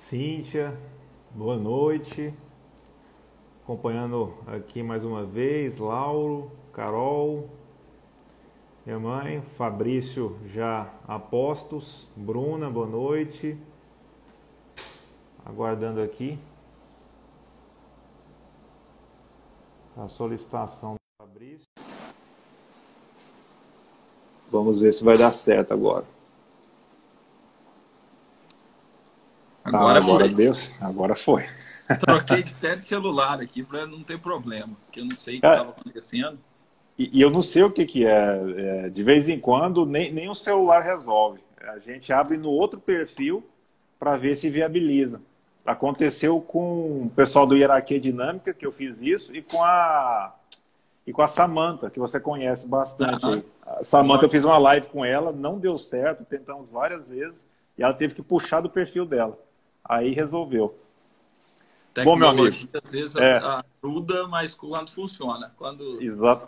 Cíntia, boa noite. Acompanhando aqui mais uma vez, Lauro, Carol, minha mãe, Fabrício já a postos, Bruna, boa noite. Aguardando aqui a solicitação do Fabrício. Vamos ver se vai dar certo agora. Agora agora foi. deu, agora foi. Troquei de até de celular aqui para não ter problema, porque eu não sei o que estava Cara, acontecendo. e eu não sei o que que é. De vez em quando, nem o celular resolve. A gente abre no outro perfil para ver se viabiliza. Aconteceu com o pessoal do Hierarquia Dinâmica, que eu fiz isso, e com a Samantha, que você conhece bastante Aham. aí. A Samantha, eu Nossa, fiz uma live com ela, não deu certo, tentamos várias vezes, e ela teve que puxar do perfil dela. Aí resolveu. Bom, meu amigo, tecnologia às vezes é, ajuda, mas quando funciona. Quando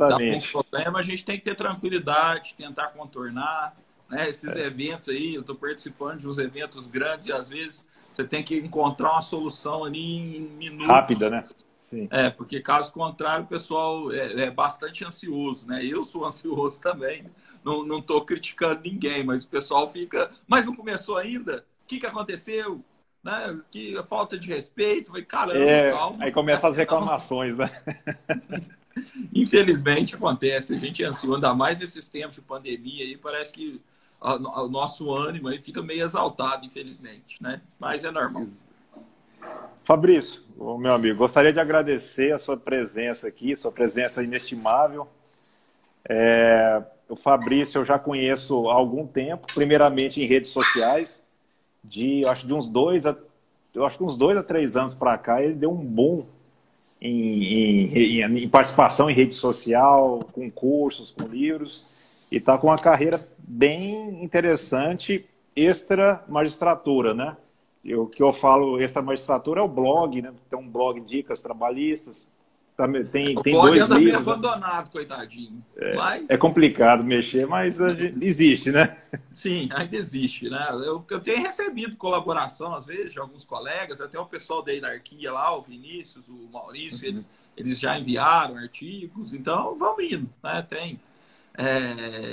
dá algum exatamente. problema, a gente tem que ter tranquilidade, tentar contornar, né? Esses eventos aí, eu estou participando de uns eventos grandes e às vezes você tem que encontrar uma solução ali em Rápida, minutos. né? Sim. Porque caso contrário, o pessoal é bastante ansioso, né? Eu sou ansioso também. Não estou criticando ninguém, mas o pessoal fica. Mas não começou ainda? O que aconteceu? Né? Que falta de respeito. Falei, caramba, calma, Aí não é começam as assim não. reclamações, né? Infelizmente acontece, a gente é ansioso, ainda mais nesses tempos de pandemia aí, parece que o nosso ânimo aí fica meio exaltado, infelizmente, né? Mas é normal. Fabrício, meu amigo, gostaria de agradecer a sua presença aqui, sua presença inestimável. O Fabrício eu já conheço há algum tempo, primeiramente em redes sociais, acho de eu acho que uns 2 a 3 anos para cá, ele deu um boom em participação em rede social, com cursos, com livros, e está com uma carreira bem interessante, extra magistratura, né? O que eu falo extra magistratura é o blog, né? Tem um blog Dicas Trabalhistas, tem, O tem blog dois anda meio livros, né? abandonado, coitadinho. É Mas complicado mexer, mas existe, né? sim, ainda existe, né? Eu tenho recebido colaboração, às vezes, de alguns colegas, até o pessoal da hierarquia lá, o Vinícius, o Maurício, eles já enviaram artigos, então vamos indo, né?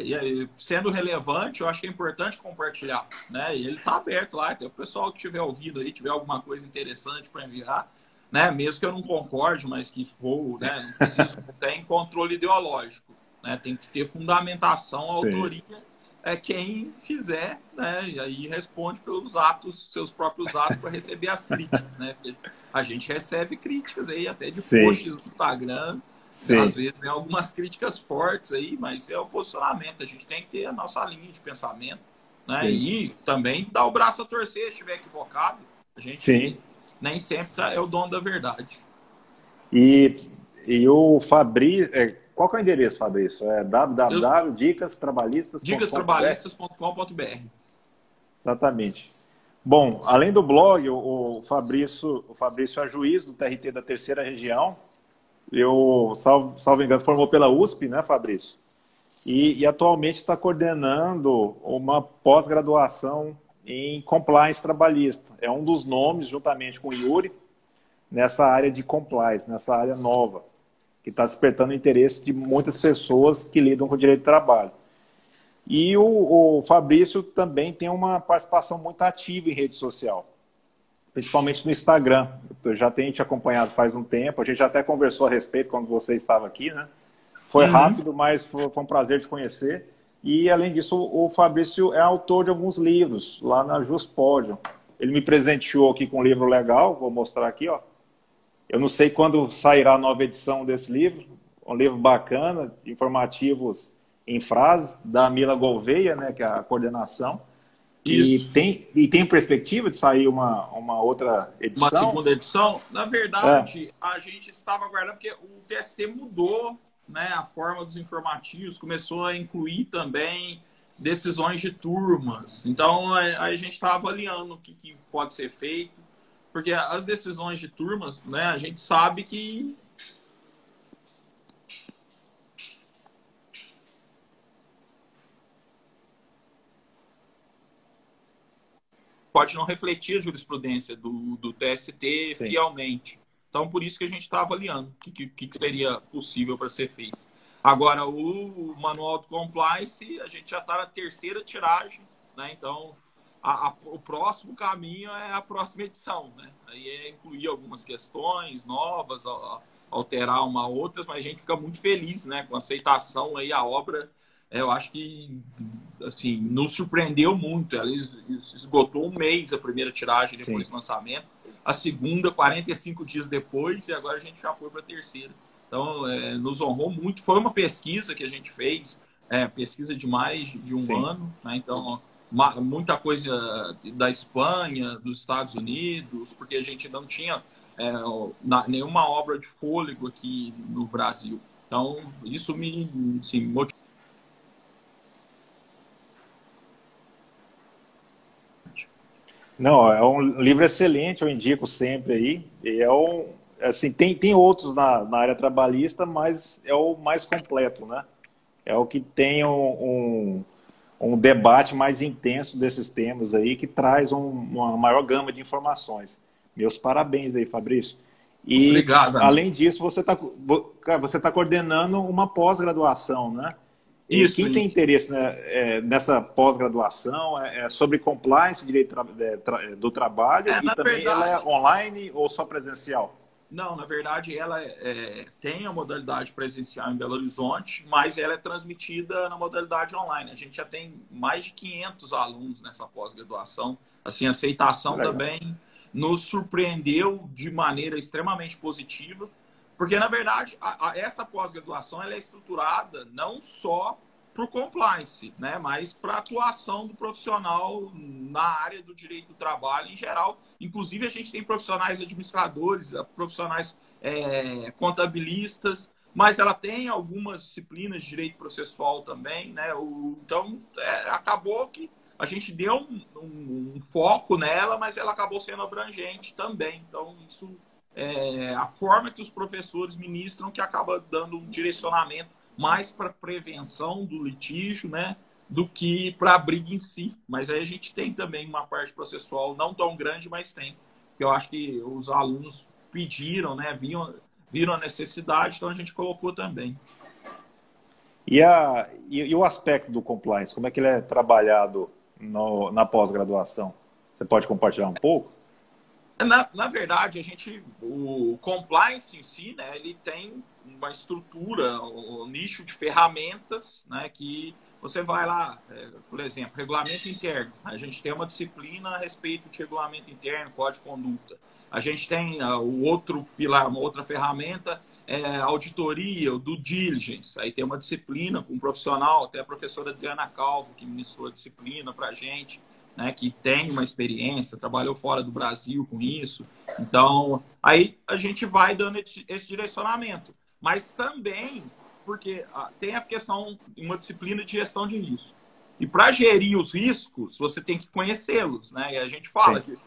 E aí, sendo relevante, eu acho que é importante compartilhar, né? E ele está aberto lá, tem o pessoal que tiver ouvido aí, tiver alguma coisa interessante para enviar, né? Mesmo que eu não concorde, mas que for, né? Não preciso, tem controle ideológico, né? Tem que ter fundamentação, Sim, autoria é quem fizer, né? E aí responde pelos atos, seus próprios atos para receber as críticas, né? Porque a gente recebe críticas aí até de sim, posts no Instagram, às sim, vezes vem algumas críticas fortes aí, mas é o posicionamento. A gente tem que ter a nossa linha de pensamento, né? sim, E também dar o braço a torcer se estiver equivocado. A sim. gente nem sempre é o dono da verdade. E, e o Fabrício, qual que é o endereço, Fabrício? É Eu, www.dicastrabalhistas.com.br? dicastrabalhistas.com.br. Exatamente. Bom, além do blog, o Fabrício é juiz do TRT da Terceira Região. Salvo engano, formou pela USP, né, Fabrício? E atualmente está coordenando uma pós-graduação em compliance trabalhista. É um dos nomes, juntamente com o Yuri, nessa área de compliance, nessa área nova, que está despertando o interesse de muitas pessoas que lidam com o direito do trabalho. E o Fabrício também tem uma participação muito ativa em rede social, principalmente no Instagram. Eu já tenho te acompanhado faz um tempo, a gente já até conversou a respeito quando você estava aqui, né? Foi Uhum. rápido, mas foi um prazer te conhecer. E, além disso, o Fabrício é autor de alguns livros lá na Juspodium. Ele me presenteou aqui com um livro legal, vou mostrar aqui, ó. Eu não sei quando sairá a nova edição desse livro, um livro bacana, informativos em frases, da Mila Gouveia, né, que é a coordenação. E Isso. tem perspectiva de sair uma outra Uma edição? segunda edição. Na É, verdade, a gente estava aguardando, porque o TST mudou, né, a forma dos informativos, começou a incluir também decisões de turmas. Então, a gente está avaliando o que pode ser feito, porque as decisões de turmas, né, a gente sabe que pode não refletir a jurisprudência do TST Sim. fielmente. Então, por isso que a gente está avaliando o que seria possível para ser feito. Agora, o manual de compliance, a gente já está na terceira tiragem, né? Então, o próximo caminho é a próxima edição, né? Aí é incluir algumas questões novas, alterar uma outras, mas a gente fica muito feliz, né, com a aceitação aí, a obra, eu acho que, assim, nos surpreendeu muito. Ela esgotou um mês a primeira tiragem depois do lançamento, a segunda 45 dias depois, e agora a gente já foi para a terceira. Então, nos honrou muito. Foi uma pesquisa que a gente fez, pesquisa de mais de um ano, né? Então, muita coisa da Espanha, dos Estados Unidos, porque a gente não tinha nenhuma obra de fôlego aqui no Brasil. Então, isso me motivou. Não, é um livro excelente, eu indico sempre aí. E assim, tem outros na área trabalhista, mas é o mais completo, né? É o que tem um debate mais intenso desses temas aí, que traz uma maior gama de informações. Meus parabéns aí, Fabrício. E, obrigado, além disso, você tá coordenando uma pós-graduação, né? E isso, quem tem interesse, né, nessa pós-graduação é sobre compliance, direito do trabalho, e também verdade, ela é online ou só presencial? Não, na verdade, ela tem a modalidade presencial em Belo Horizonte, mas ela é transmitida na modalidade online. A gente já tem mais de 500 alunos nessa pós-graduação. Assim, a aceitação também nos surpreendeu de maneira extremamente positiva, porque, na verdade, essa pós-graduação ela é estruturada não só para o compliance, né, mas para a atuação do profissional na área do direito do trabalho em geral. Inclusive, a gente tem profissionais administradores, profissionais contabilistas, mas ela tem algumas disciplinas de direito processual também, né? Então, acabou que a gente deu um foco nela, mas ela acabou sendo abrangente também. Então, isso a forma que os professores ministram que acaba dando um direcionamento mais para prevenção do litígio, né, do que para a briga em si. Mas aí a gente tem também uma parte processual não tão grande, mas tem. Eu acho que os alunos pediram, né, viram a necessidade, então a gente colocou também. E o aspecto do compliance, como é que ele é trabalhado na pós-graduação? Você pode compartilhar um pouco? Na verdade, o compliance em si, né, ele tem uma estrutura, um nicho de ferramentas, né, que você vai lá, por exemplo, regulamento interno. A gente tem uma disciplina a respeito de regulamento interno, código de conduta. A gente tem o outro pilar, uma outra ferramenta, auditoria, o due diligence. Aí tem uma disciplina com um profissional, até a professora Adriana Calvo, que ministrou a disciplina para a gente, né, que tem uma experiência, trabalhou fora do Brasil com isso. Então, aí a gente vai dando esse direcionamento. Mas também, porque tem a questão, uma disciplina de gestão de risco. E para gerir os riscos, você tem que conhecê-los, né? E a gente fala que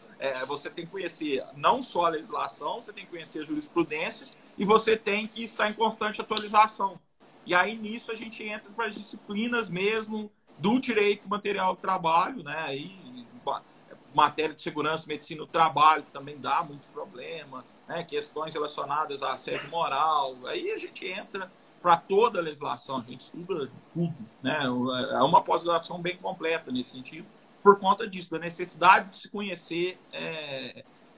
você tem que conhecer não só a legislação, você tem que conhecer a jurisprudência e você tem que estar em constante atualização. E aí, nisso, a gente entra para as disciplinas mesmo do direito material do trabalho, né? Aí, matéria de segurança, medicina do trabalho, que também dá muito problema, né? Questões relacionadas a assédio moral. Aí a gente entra para toda a legislação, a gente estuda tudo, né? É uma pós-graduação bem completa nesse sentido, por conta disso, da necessidade de se conhecer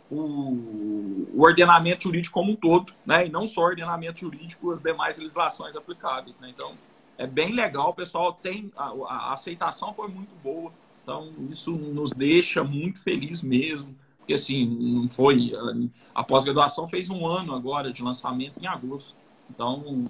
o ordenamento jurídico como um todo, né? E não só o ordenamento jurídico, as demais legislações aplicáveis, né? Então, é bem legal, o pessoal tem... A aceitação foi muito boa, então isso nos deixa muito feliz mesmo, porque assim, não foi... A pós-graduação fez um ano agora de lançamento em agosto, então,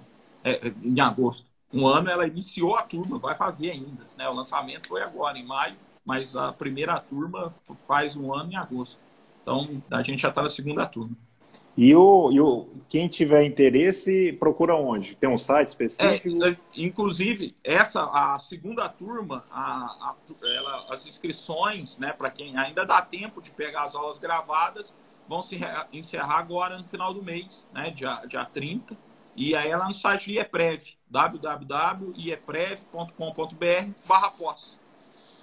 em agosto. Um ano ela iniciou a turma, vai fazer ainda, né? O lançamento foi agora, em maio, mas a primeira turma faz um ano em agosto. Então, a gente já está na segunda turma. E quem tiver interesse, procura onde? Tem um site específico? Inclusive, a segunda turma, as inscrições, né, para quem ainda dá tempo de pegar as aulas gravadas, vão se encerrar agora no final do mês, né, dia 30. E aí é lá no site IEPREV, www.ieprev.com.br/pós.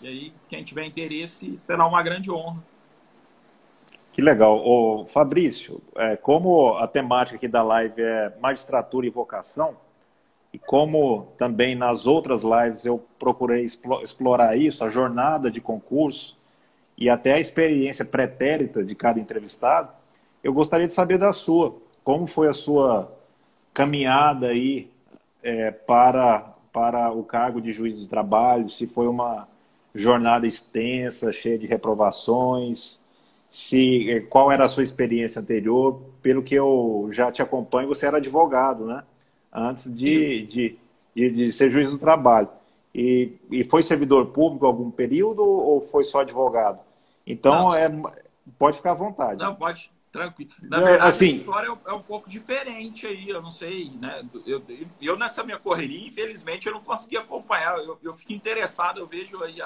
E aí, quem tiver interesse, será uma grande honra Que legal. Ô, Fabrício, como a temática aqui da live é magistratura e vocação, e como também nas outras lives eu procurei explorar isso, a jornada de concurso e até a experiência pretérita de cada entrevistado, eu gostaria de saber da sua. Como foi a sua caminhada aí para o cargo de juiz do trabalho? Se foi uma jornada extensa, cheia de reprovações, qual era a sua experiência anterior? Pelo que eu já te acompanho, você era advogado, né? Antes de ser juiz do trabalho. E foi servidor público algum período ou foi só advogado? Então, pode ficar à vontade. Não, pode, tranquilo. Na verdade, assim, a história é um pouco diferente aí, eu não sei, né? Eu nessa minha correria, infelizmente, eu não consegui acompanhar. Eu fico interessado, eu vejo aí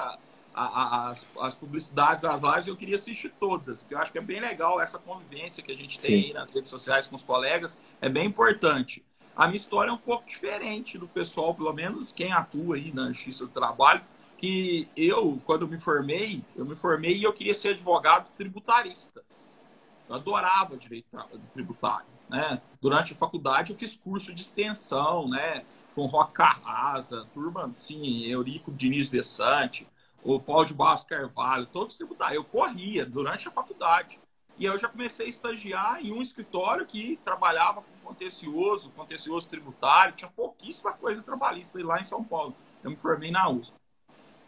as publicidades, as lives, eu queria assistir todas, porque eu acho que é bem legal essa convivência que a gente tem aí nas redes sociais com os colegas, é bem importante. A minha história é um pouco diferente do pessoal, pelo menos quem atua aí na Justiça do Trabalho, que quando eu me formei e eu queria ser advogado tributarista. Eu adorava direito tributário, né? Durante a faculdade eu fiz curso de extensão, né? Com Roque Carrasa, turma, sim, Eurico Diniz Vessante, o Paulo de Barros Carvalho, todos tributários. Eu corria durante a faculdade. E eu já comecei a estagiar em um escritório que trabalhava com contencioso tributário, tinha pouquíssima coisa trabalhista lá em São Paulo. Eu me formei na USP.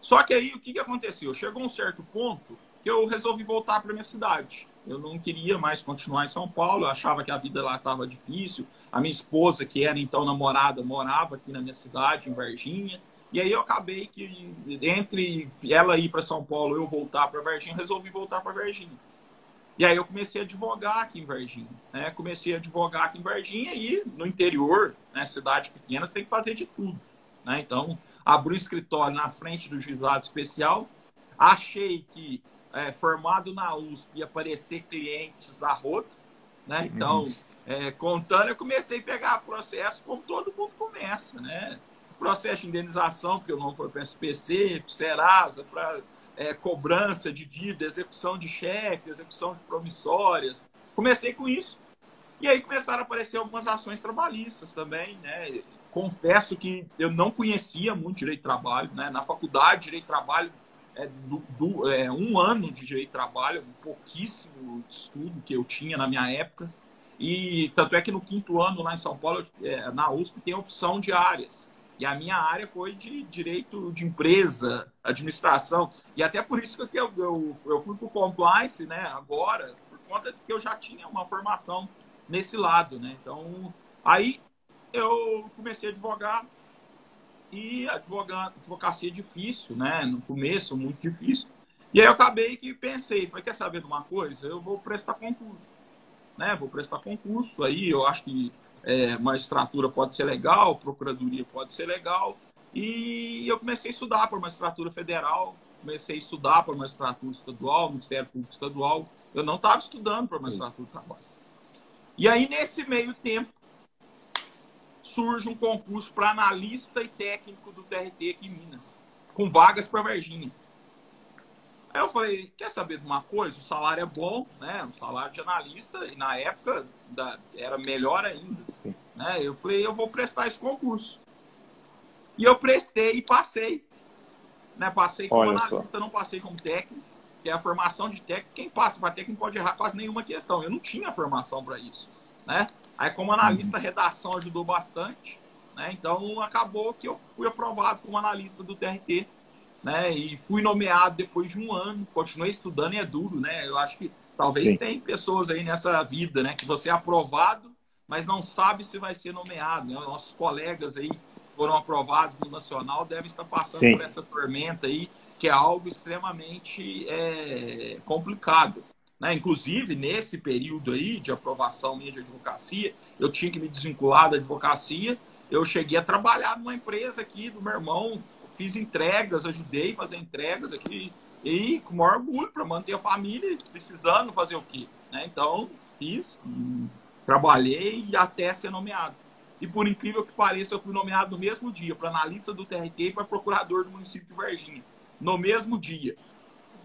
Só que aí, o que aconteceu? Chegou um certo ponto que eu resolvi voltar para minha cidade. Eu não queria mais continuar em São Paulo, eu achava que a vida lá estava difícil. A minha esposa, que era então namorada, morava aqui na minha cidade, em Varginha. E aí eu acabei que, entre ela ir para São Paulo e eu voltar para Varginha, resolvi voltar para Varginha. E aí eu comecei a advogar aqui em Varginha, né? Comecei a advogar aqui em Varginha e no interior, né, cidade pequena, você tem que fazer de tudo, né? Então, abri um escritório na frente do juizado especial, achei que formado na USP ia aparecer clientes a rodo, né? Então, contando, eu comecei a pegar processo como todo mundo começa, né? Processo de indenização, porque eu não fui para SPC, para Serasa, para cobrança de dívida, execução de cheque, execução de promissórias. Comecei com isso. E aí começaram a aparecer algumas ações trabalhistas também, né? Confesso que eu não conhecia muito direito de trabalho, né? Na faculdade, direito de trabalho, um ano de direito de trabalho, pouquíssimo estudo que eu tinha na minha época. E tanto é que no 5º ano lá em São Paulo, na USP, tem opção de áreas. E a minha área foi de direito de empresa, administração. E até por isso que eu fui para o compliance, né, agora, por conta de que eu já tinha uma formação nesse lado, né? Então, aí eu comecei a advogar e advocacia é difícil, né? No começo, muito difícil. E aí eu acabei que pensei, falei, quer saber de uma coisa? Eu vou prestar concurso, né? Vou prestar concurso, aí eu acho que magistratura pode ser legal, procuradoria pode ser legal. E eu comecei a estudar para magistratura federal, comecei a estudar para magistratura estadual, Ministério Público Estadual. Eu não estava estudando para magistratura do trabalho. E aí, nesse meio tempo, surge um concurso para analista e técnico do TRT aqui em Minas, com vagas para Varginha. Aí eu falei, quer saber de uma coisa? O salário é bom, né? O salário de analista, e na época era melhor ainda. Né? Eu falei, eu vou prestar esse concurso. E eu prestei e passei. Né? Passei como analista, não passei como técnico, que é a formação de técnico. Quem passa para técnico pode errar quase nenhuma questão. Eu não tinha formação para isso. Né? Aí, como analista, a redação ajudou bastante. Né? Então, acabou que eu fui aprovado como analista do TRT. Né? E fui nomeado depois de um ano, continuei estudando e é duro, né? Eu acho que talvez tem pessoas aí nessa vida, né? Que você é aprovado, mas não sabe se vai ser nomeado, né? Nossos colegas aí que foram aprovados no Nacional devem estar passando por essa tormenta aí, que é algo extremamente complicado, né? Inclusive, nesse período aí de aprovação minha de advocacia, eu tinha que me desvincular da advocacia, eu cheguei a trabalhar numa empresa aqui do meu irmão, fiz entregas, ajudei a fazer entregas aqui e com o maior orgulho para manter a família, precisando fazer o quê? Né? Então, fiz, trabalhei até ser nomeado. E por incrível que pareça, eu fui nomeado no mesmo dia para analista do TRT e para procurador do município de Varginha, no mesmo dia.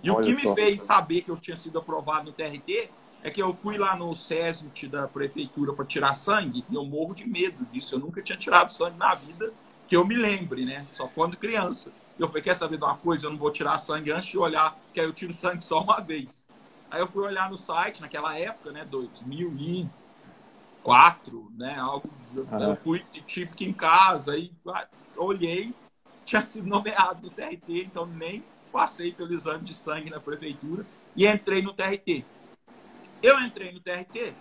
E o que me fez saber que eu tinha sido aprovado no TRT é que eu fui lá no SESMIT da prefeitura para tirar sangue e eu morro de medo disso. Eu nunca tinha tirado sangue na vida, que eu me lembre, né? Só quando criança. Eu falei, quer saber de uma coisa? Eu não vou tirar sangue antes de olhar, que aí eu tiro sangue só uma vez. Aí eu fui olhar no site, naquela época, né? 2004, né? Eu tive que ir em casa, aí olhei, tinha sido nomeado no TRT, então nem passei pelo exame de sangue na prefeitura e entrei no TRT. Eu entrei no TRT,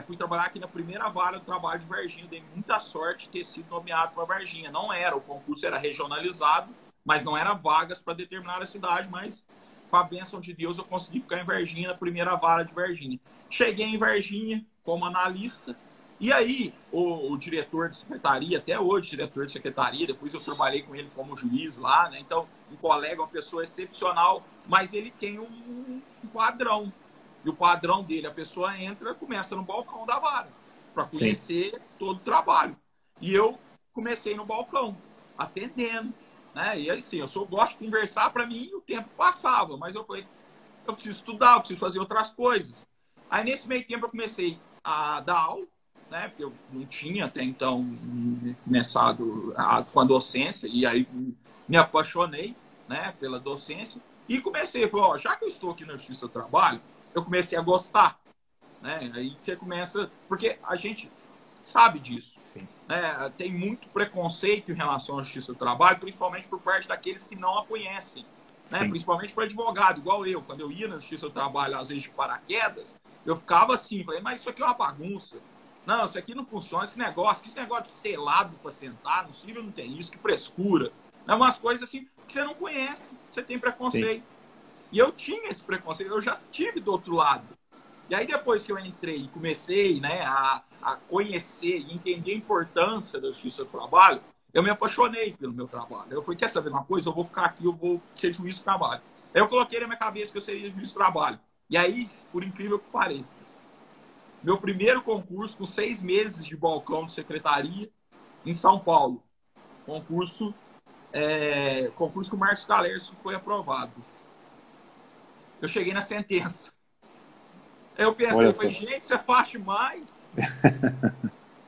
fui trabalhar aqui na primeira vara do trabalho de Varginha, dei muita sorte de ter sido nomeado para Varginha. Não era, o concurso era regionalizado, mas não era vagas para determinada cidade, mas com a bênção de Deus eu consegui ficar em Varginha, na primeira vara de Varginha. Cheguei em Varginha como analista, e aí o diretor de secretaria, até hoje diretor de secretaria, depois eu trabalhei com ele como juiz lá, né? Então um colega, uma pessoa excepcional, mas ele tem um padrão. E o padrão dele, a pessoa entra, começa no balcão da vara, para conhecer todo o trabalho. E eu comecei no balcão, atendendo, né? E assim, eu gosto de conversar, para mim o tempo passava, mas eu falei, eu preciso estudar, eu preciso fazer outras coisas. Aí nesse meio tempo eu comecei a dar aula, né? Porque eu não tinha até então começado com a docência, e aí me apaixonei, né, pela docência, e comecei, falei, ó, já que eu estou aqui na Justiça do Trabalho, eu comecei a gostar, né? Aí você começa, porque a gente sabe disso, né? Tem muito preconceito em relação à Justiça do Trabalho, principalmente por parte daqueles que não a conhecem, né? Principalmente para advogado, igual eu, quando eu ia na Justiça do Trabalho, às vezes de paraquedas, eu ficava assim, falei, mas isso aqui é uma bagunça, não, isso aqui não funciona, esse negócio de telado para sentar, no civil não tem isso, que frescura, é umas coisas assim que você não conhece, você tem preconceito. Sim. E eu tinha esse preconceito, eu já estive do outro lado. E aí depois que eu entrei e comecei, né, a conhecer e entender a importância da Justiça do Trabalho, eu me apaixonei pelo meu trabalho. Eu falei, quer saber uma coisa? Eu vou ficar aqui, eu vou ser juiz do trabalho. Aí eu coloquei na minha cabeça que eu seria juiz do trabalho. E aí, por incrível que pareça, meu primeiro concurso com 6 meses de balcão de secretaria em São Paulo. Concurso que o Marcos Calerso foi aprovado. Eu cheguei na sentença. Eu pensei, falei, gente, isso é fácil demais.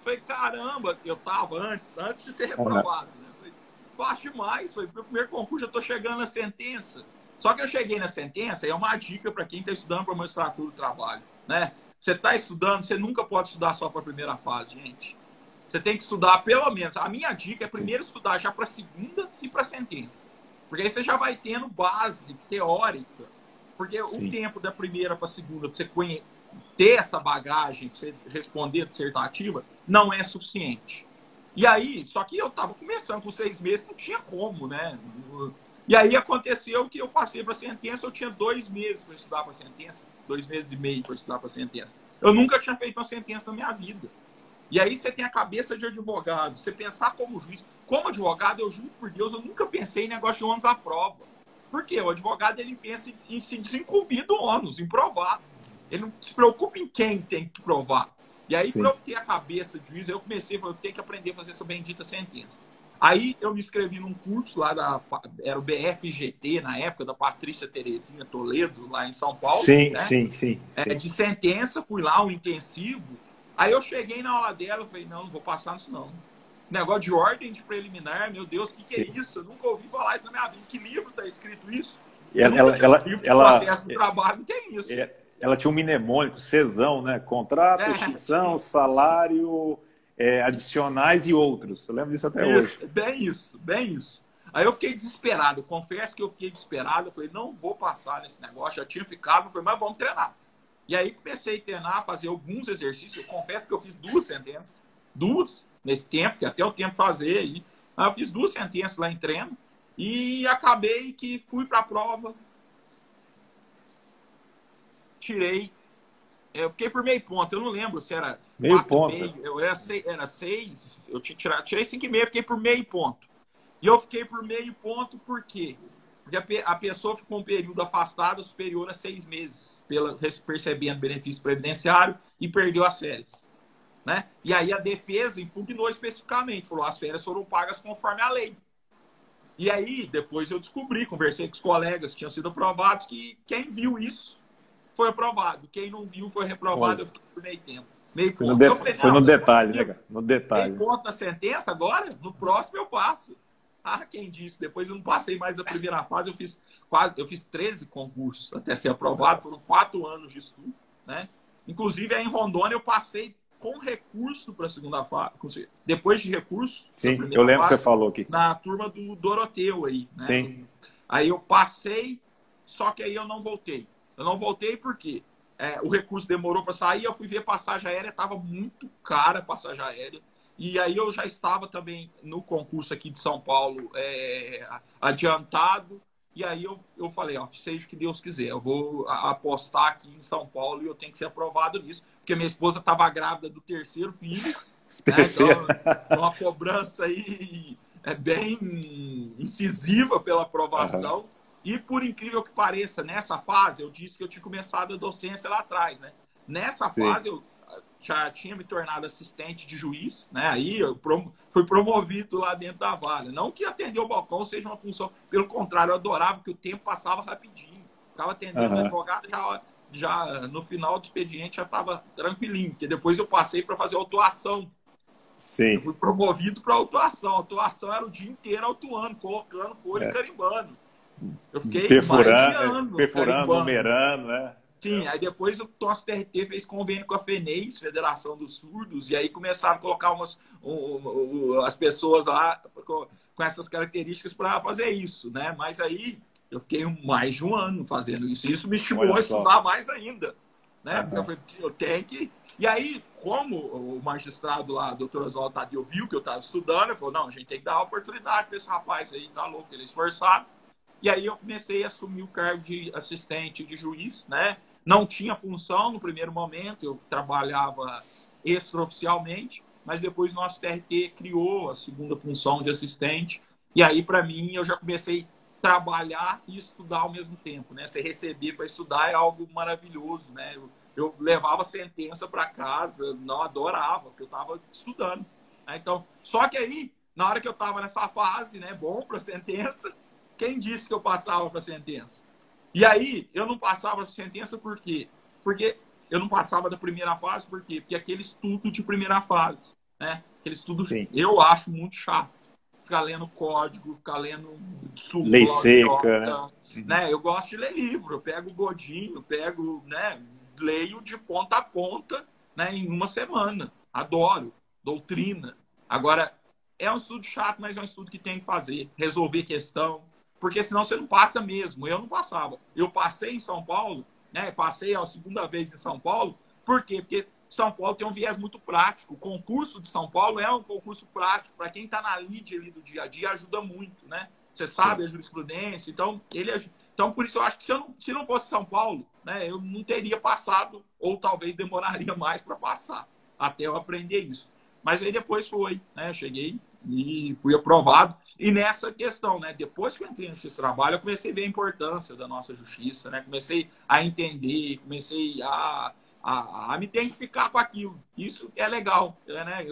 Falei, caramba, eu tava antes de ser reprovado. Né? Falei, fácil demais. Foi meu primeiro concurso, eu tô chegando na sentença. Só que eu cheguei na sentença, e é uma dica para quem está estudando para magistratura do trabalho. Né? Você está estudando, você nunca pode estudar só para a primeira fase, gente. Você tem que estudar pelo menos. A minha dica é primeiro estudar já para a segunda e para a sentença. Porque aí você já vai tendo base teórica. Porque o tempo da primeira para a segunda, para você ter essa bagagem, para você responder dissertativa, não é suficiente. E aí, só que eu estava começando com 6 meses, não tinha como, né? E aí aconteceu que eu passei para a sentença, eu tinha 2 meses para estudar para a sentença, 2 meses e meio para estudar para a sentença. Eu nunca tinha feito uma sentença na minha vida. E aí você tem a cabeça de advogado, você pensar como juiz. Como advogado, eu juro por Deus, eu nunca pensei em negócio de ônus à prova. Por quê? O advogado, ele pensa em se desincumbir do ônus, em provar. Ele não se preocupa em quem tem que provar. E aí, para eu ter a cabeça de juiz, eu comecei a falar, eu tenho que aprender a fazer essa bendita sentença. Aí eu me inscrevi num curso lá, era o BFGT, na época, da Patrícia Terezinha Toledo, lá em São Paulo. Sim, né? sim. De sentença, fui lá, um intensivo. Aí eu cheguei na aula dela, eu falei, não vou passar nisso não. Negócio de ordem de preliminar, meu Deus, o que é isso? Eu nunca ouvi falar isso na minha vida. Em que livro está escrito isso? Processo do trabalho não tem isso. Ela tinha um mnemônico, CESão, né? Contrato, extinção, salário, adicionais e outros. Eu lembro disso até hoje. Bem isso. Aí eu fiquei desesperado. Eu confesso que eu fiquei desesperado. Eu falei, não vou passar nesse negócio. Já tinha ficado. Eu falei, mas vamos treinar. E aí comecei a treinar, fazer alguns exercícios. Eu confesso que eu fiz 2 sentenças. 2 nesse tempo, que até o tempo fazer aí. Aí eu fiz 2 sentenças lá em treino. E acabei que fui para a prova. Tirei. Eu fiquei por meio ponto. Eu não lembro se era meio ponto. Era 6. Eu tirei 5,5, fiquei por meio ponto. E eu fiquei por meio ponto por quê? Porque a pessoa ficou um período afastado superior a 6 meses, percebendo benefício previdenciário e perdeu as férias. Né? E aí a defesa impugnou especificamente, falou as férias foram pagas conforme a lei. E aí depois eu descobri, conversei com os colegas que tinham sido aprovados, que quem viu isso foi aprovado. Quem não viu foi reprovado, eu fiquei por meio tempo. Meio Foi ponto. Eu falei, foi não, no detalhe, né, cara? No detalhe. meio ponto na sentença, agora, no próximo eu passo. Ah, quem disse? Depois eu não passei mais a primeira fase, eu fiz 13 concursos até ser aprovado, foram 4 anos de estudo, né? Inclusive, aí em Rondônia eu passei com recurso para a segunda fase, depois de recurso. Sim, eu lembro que você falou aqui. Na turma do Doroteu aí, né? Sim. Aí eu passei, só que aí eu não voltei. Eu não voltei porque o recurso demorou para sair, eu fui ver passagem aérea, estava muito cara a passagem aérea. E aí eu já estava também no concurso aqui de São Paulo adiantado. E aí eu falei, ó, seja o que Deus quiser, eu vou apostar aqui em São Paulo e eu tenho que ser aprovado nisso, porque minha esposa estava grávida do 3º filho. Terceiro. Né? Então, uma cobrança aí bem incisiva pela aprovação. Uhum. E por incrível que pareça, nessa fase, eu disse que eu tinha começado a docência lá atrás, né? Nessa fase eu já tinha me tornado assistente de juiz, né? Aí eu fui promovido lá dentro da vaga. Não que atender o balcão seja uma função, pelo contrário, eu adorava, porque o tempo passava rapidinho. Ficava atendendo o advogado, já no final do expediente já estava tranquilinho, porque depois eu passei para fazer autuação. Sim. Eu fui promovido para autuação. A autuação era o dia inteiro autuando, colocando folha e carimbando. Eu fiquei perfurando, numerando, né? Sim, aí depois o nosso TRT fez convênio com a FENEIS, Federação dos Surdos, e aí começaram a colocar as pessoas lá com essas características para fazer isso, né? Mas aí eu fiquei mais de um ano fazendo isso. Isso me estimulou a estudar mais ainda, né? Porque eu falei, eu tenho que... E aí, como o magistrado lá, doutor Oswaldo Tadeu, viu que eu estava estudando, ele falou, não, a gente tem que dar uma oportunidade para esse rapaz aí, tá louco, ele é esforçado. E aí eu comecei a assumir o cargo de assistente de juiz, né? Não tinha função no primeiro momento, eu trabalhava extraoficialmente, mas depois nosso TRT criou a segunda função de assistente. E aí, para mim, eu já comecei a trabalhar e estudar ao mesmo tempo, né? Você receber para estudar é algo maravilhoso, né? Eu levava sentença para casa, não adorava, porque eu estava estudando. Né? Então, só que aí, na hora que eu estava nessa fase, né, bom para sentença, quem disse que eu passava para sentença? E aí, eu não passava para sentença por quê? Porque eu não passava da primeira fase, por quê? Porque aquele estudo de primeira fase, né? Aquele estudo, eu acho muito chato. Ficar lendo código, ficar lendo lei seca, né? Eu gosto de ler livro, eu pego o Godinho, né? Leio de ponta a ponta, né? Em uma semana. Adoro. Doutrina. Agora, é um estudo chato, mas é um estudo que tem que fazer. Resolver questão. Porque senão você não passa mesmo. Eu não passava. Eu passei em São Paulo, né? Passei a segunda vez em São Paulo. Por quê? Porque São Paulo tem um viés muito prático. O concurso de São Paulo é um concurso prático. Para quem está na lide ali do dia a dia, ajuda muito, né? Você sabe a jurisprudência. Então, então, por isso, eu acho que se não fosse São Paulo, né, eu não teria passado, ou talvez demoraria mais para passar, até eu aprender isso. Mas aí depois foi, né? Eu cheguei e fui aprovado. E nessa questão, né? Depois que eu entrei no Justiça do Trabalho, eu comecei a ver a importância da nossa justiça, né? Comecei a entender, comecei a me identificar com aquilo. Isso é legal, né?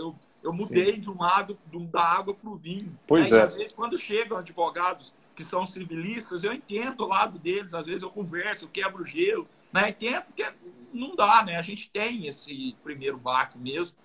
Eu mudei de um lado da água para o vinho. Pois né? é. E às vezes, quando chegam advogados que são civilistas, eu entendo o lado deles, às vezes eu converso, eu quebro o gelo, né? Entendo porque não dá, né? A gente tem esse primeiro baque mesmo.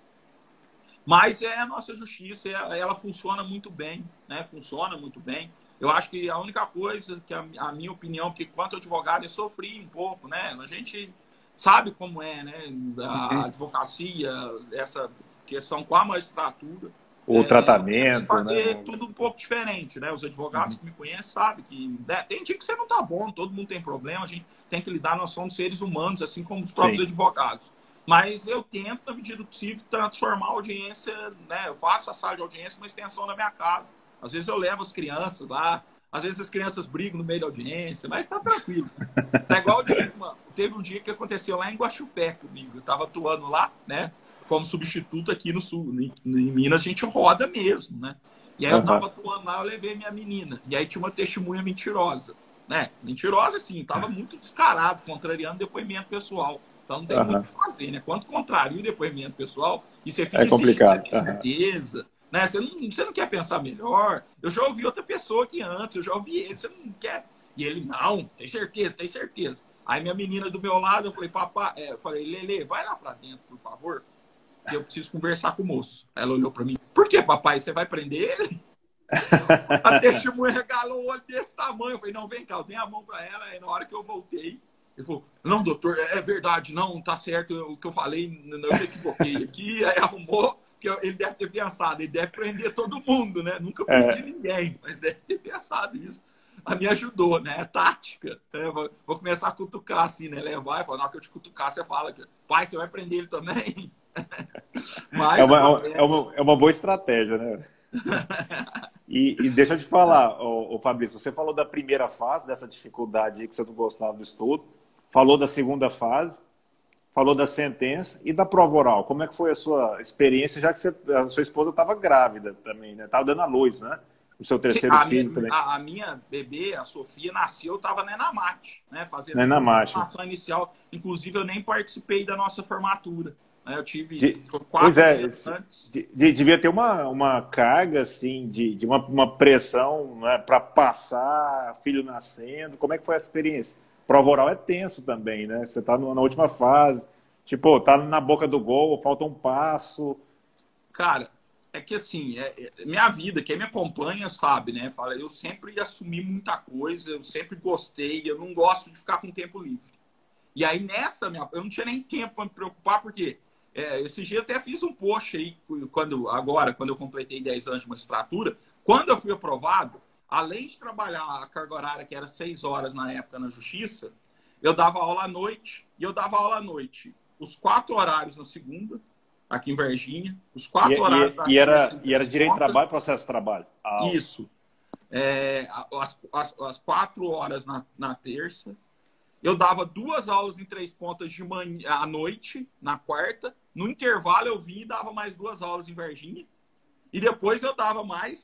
Mas a nossa justiça, ela funciona muito bem, né? Funciona muito bem. Eu acho que a única coisa, que a minha opinião, que quanto advogado eu sofri um pouco, né? A gente sabe como é, né? A advocacia, essa questão com a magistratura. O tratamento, fazer né? tudo um pouco diferente, né? Os advogados que me conhecem sabem que tem dia que você não tá bom, todo mundo tem problema, a gente tem que lidar, nós somos seres humanos, assim como os próprios advogados. Mas eu tento, na medida do possível, transformar a audiência, né? Eu faço a sala de audiência uma extensão da minha casa. Às vezes eu levo as crianças lá, às vezes as crianças brigam no meio da audiência, mas tá tranquilo. Tá igual o dia, mano. Teve um dia que aconteceu lá em Guaxupé comigo. Eu tava atuando lá, né? Como substituto aqui no Sul. Em Minas a gente roda mesmo, né? E aí eu tava atuando lá, eu levei minha menina. E aí tinha uma testemunha mentirosa, né? Mentirosa, assim, tava muito descarado, contrariando depoimento pessoal. Então não tem muito o que fazer, né? Quando contraria o depoimento pessoal, e você fica complicado. Você tem certeza, né? Você não quer pensar melhor. Eu já ouvi outra pessoa aqui antes, eu já ouvi ele, você não quer. E ele, não, tem certeza, tem certeza. Aí minha menina do meu lado, eu falei, papai, eu falei, Lele, vai lá pra dentro, por favor, que eu preciso conversar com o moço. Aí ela olhou pra mim, por que, papai? Você vai prender ele? A testemunha regalou um olho desse tamanho. Eu falei, não, vem cá, eu dei a mão pra ela. Aí na hora que eu voltei, ele falou, não, doutor, é verdade, não, tá certo o que eu falei, eu me equivoquei aqui. Aí arrumou, que ele deve ter pensado, ele deve prender todo mundo, né? Nunca prendi ninguém, mas deve ter pensado isso. A me ajudou, né? É tática. Vou começar a cutucar assim, né? Levar e falar, na hora que eu te cutucar, você fala, pai, você vai prender ele também? Mas é uma boa estratégia, né? E deixa eu te falar, o Fabrício, você falou da primeira fase, dessa dificuldade que você não gostava do estudo, falou da segunda fase, falou da sentença e da prova oral. Como é que foi a sua experiência, já que a sua esposa estava grávida também, né? Estava dando à luz, né? O seu terceiro filho também. A minha bebê, a Sofia, nasceu, eu estava na ENAMAT, né? Fazendo a formação inicial. Inclusive, eu nem participei da nossa formatura. Eu tive 4 meses antes. Devia ter uma carga, assim, de uma pressão, né, para passar, filho nascendo. Como é que foi a experiência? Prova oral é tenso também, né? Você está na última fase, tipo, tá na boca do gol, falta um passo. Cara, é que assim, minha vida, quem me acompanha sabe, né? Fala, eu sempre assumi muita coisa, eu sempre gostei, eu não gosto de ficar com tempo livre. E aí eu não tinha nem tempo para me preocupar, porque esse dia eu até fiz um post aí, quando eu completei 10 anos de magistratura, quando eu fui aprovado, além de trabalhar a carga horária, que era 6 horas na época na Justiça, eu dava aula à noite, e eu dava aula à noite os 4 horários na segunda, aqui em Varginha, os 4 horários da e era direito de trabalho, processo de trabalho? Isso. As 4 horas na terça. Eu dava 2 aulas em 3 pontas de manhã, à noite, na quarta. No intervalo eu vinha e dava mais 2 aulas em Varginha. E depois eu dava mais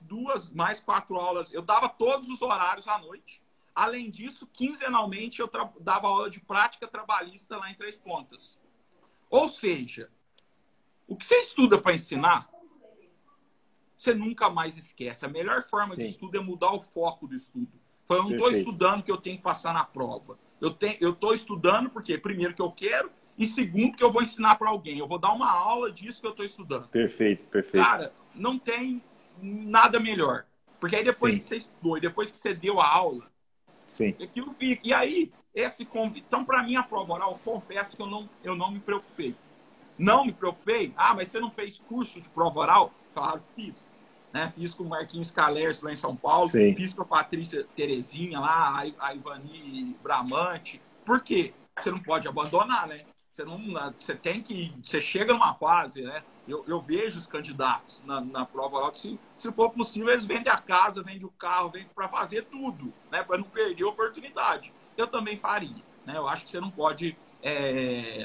4 aulas. Eu dava todos os horários à noite. Além disso, quinzenalmente eu dava aula de prática trabalhista lá em 3 pontas. Ou seja, o que você estuda para ensinar, você nunca mais esquece. A melhor forma de estudo é mudar o foco do estudo. Eu não estou estudando que eu tenho que passar na prova. Eu estou estudando porque, primeiro, que eu quero, e segundo, que eu vou ensinar para alguém. Eu vou dar uma aula disso que eu estou estudando. Perfeito. Cara, não tem nada melhor. Porque aí depois que você estudou e depois que você deu a aula, aquilo fica. E aí, esse convite. Então, para mim, a prova oral, eu confesso que eu não me preocupei. Não me preocupei? Ah, mas você não fez curso de prova oral? Claro que fiz. Né? Fiz com o Marquinhos Calercio lá em São Paulo, fiz com a Patrícia Terezinha lá, a Ivani Bramante. Por quê? Você não pode abandonar, né? Você chega numa fase, né? Eu vejo os candidatos na prova oral, se for possível, eles vendem a casa, vendem o carro, vendem para fazer tudo, né? Para não perder a oportunidade. Eu também faria, né? Eu acho que você não pode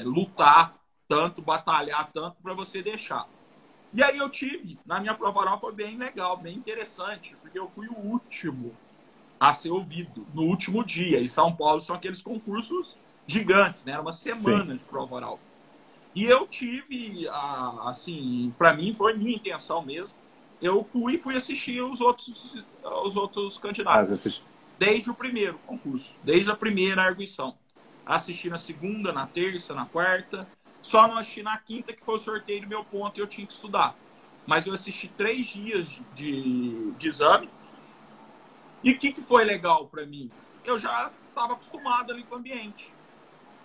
lutar tanto, batalhar tanto para você deixar. E aí na minha prova oral foi bem legal, bem interessante, porque eu fui o último a ser ouvido no último dia. E São Paulo são aqueles concursos gigantes, né? Era uma semana de prova oral. E eu tive, assim, para mim foi minha intenção mesmo. Eu fui assistir os outros candidatos. Desde o primeiro concurso, desde a primeira arguição. Assisti na segunda, na terça, na quarta. Só não assisti na quinta, que foi o sorteio do meu ponto e eu tinha que estudar. Mas eu assisti 3 dias de exame. E o que foi legal para mim? Eu já estava acostumado ali com o ambiente.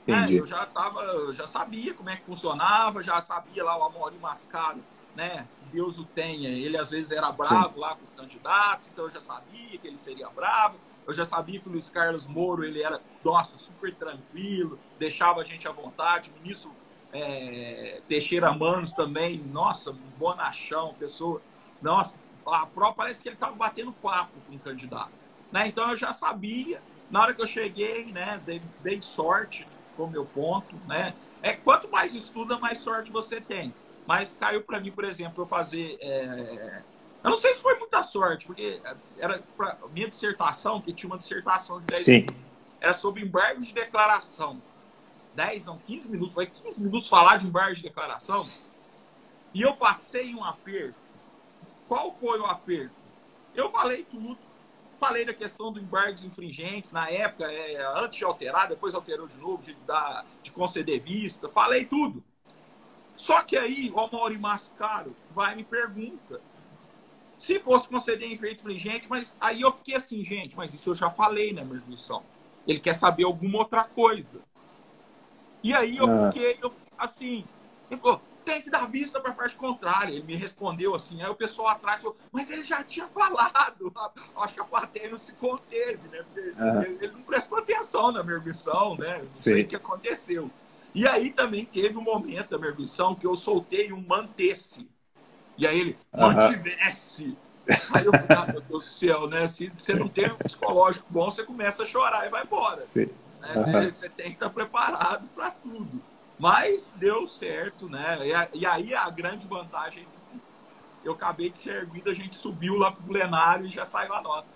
Eu já sabia como é que funcionava, já sabia lá o Amorim Mascaro, né? Deus o tenha. Ele às vezes era bravo lá com os candidatos, então eu já sabia que ele seria bravo. Eu já sabia que o Luiz Carlos Moro, ele era, nossa, super tranquilo, deixava a gente à vontade. O ministro Teixeira Manos também, nossa, bonachão, pessoa. Nossa, a prova parece que ele estava batendo papo com o candidato. Né? Então eu já sabia. Na hora que eu cheguei, né, dei sorte com o meu ponto, né? Quanto mais estuda, mais sorte você tem. Mas caiu para mim, por exemplo, eu fazer... Eu não sei se foi muita sorte, porque era pra minha dissertação, que tinha uma dissertação de 10 minutos, era sobre embargo de declaração. 15 minutos. Foi 15 minutos falar de embargo de declaração. E eu passei um aperto. Qual foi o aperto? Eu falei tudo. falei da questão do embargo dos infringentes, na época, antes de alterar, depois alterou de novo, de conceder vista, falei tudo. Só que aí o Amaury Mascaro vai e me pergunta se fosse conceder efeito infringente, mas aí eu fiquei assim, gente, mas isso eu já falei na minha arguição. Ele quer saber alguma outra coisa. E aí eu fiquei assim, ele falou, tem que dar vista para a parte contrária. Ele me respondeu assim, aí o pessoal atrás falou, mas ele já tinha falado. Acho que a plateia não se conteve, né? Porque ele não prestou atenção na minha arguição, né? Não sei o que aconteceu. E aí também teve um momento da minha arguição que eu soltei um mantesse. E aí ele, mantivesse. Aí eu falei, meu Deus do céu, né? Se você não tem um psicológico bom, você começa a chorar e vai embora. Né? Você tem que estar preparado para tudo. Mas deu certo, né? E aí a grande vantagem, eu acabei de ser erguido, a gente subiu lá pro plenário e já saiu a nota.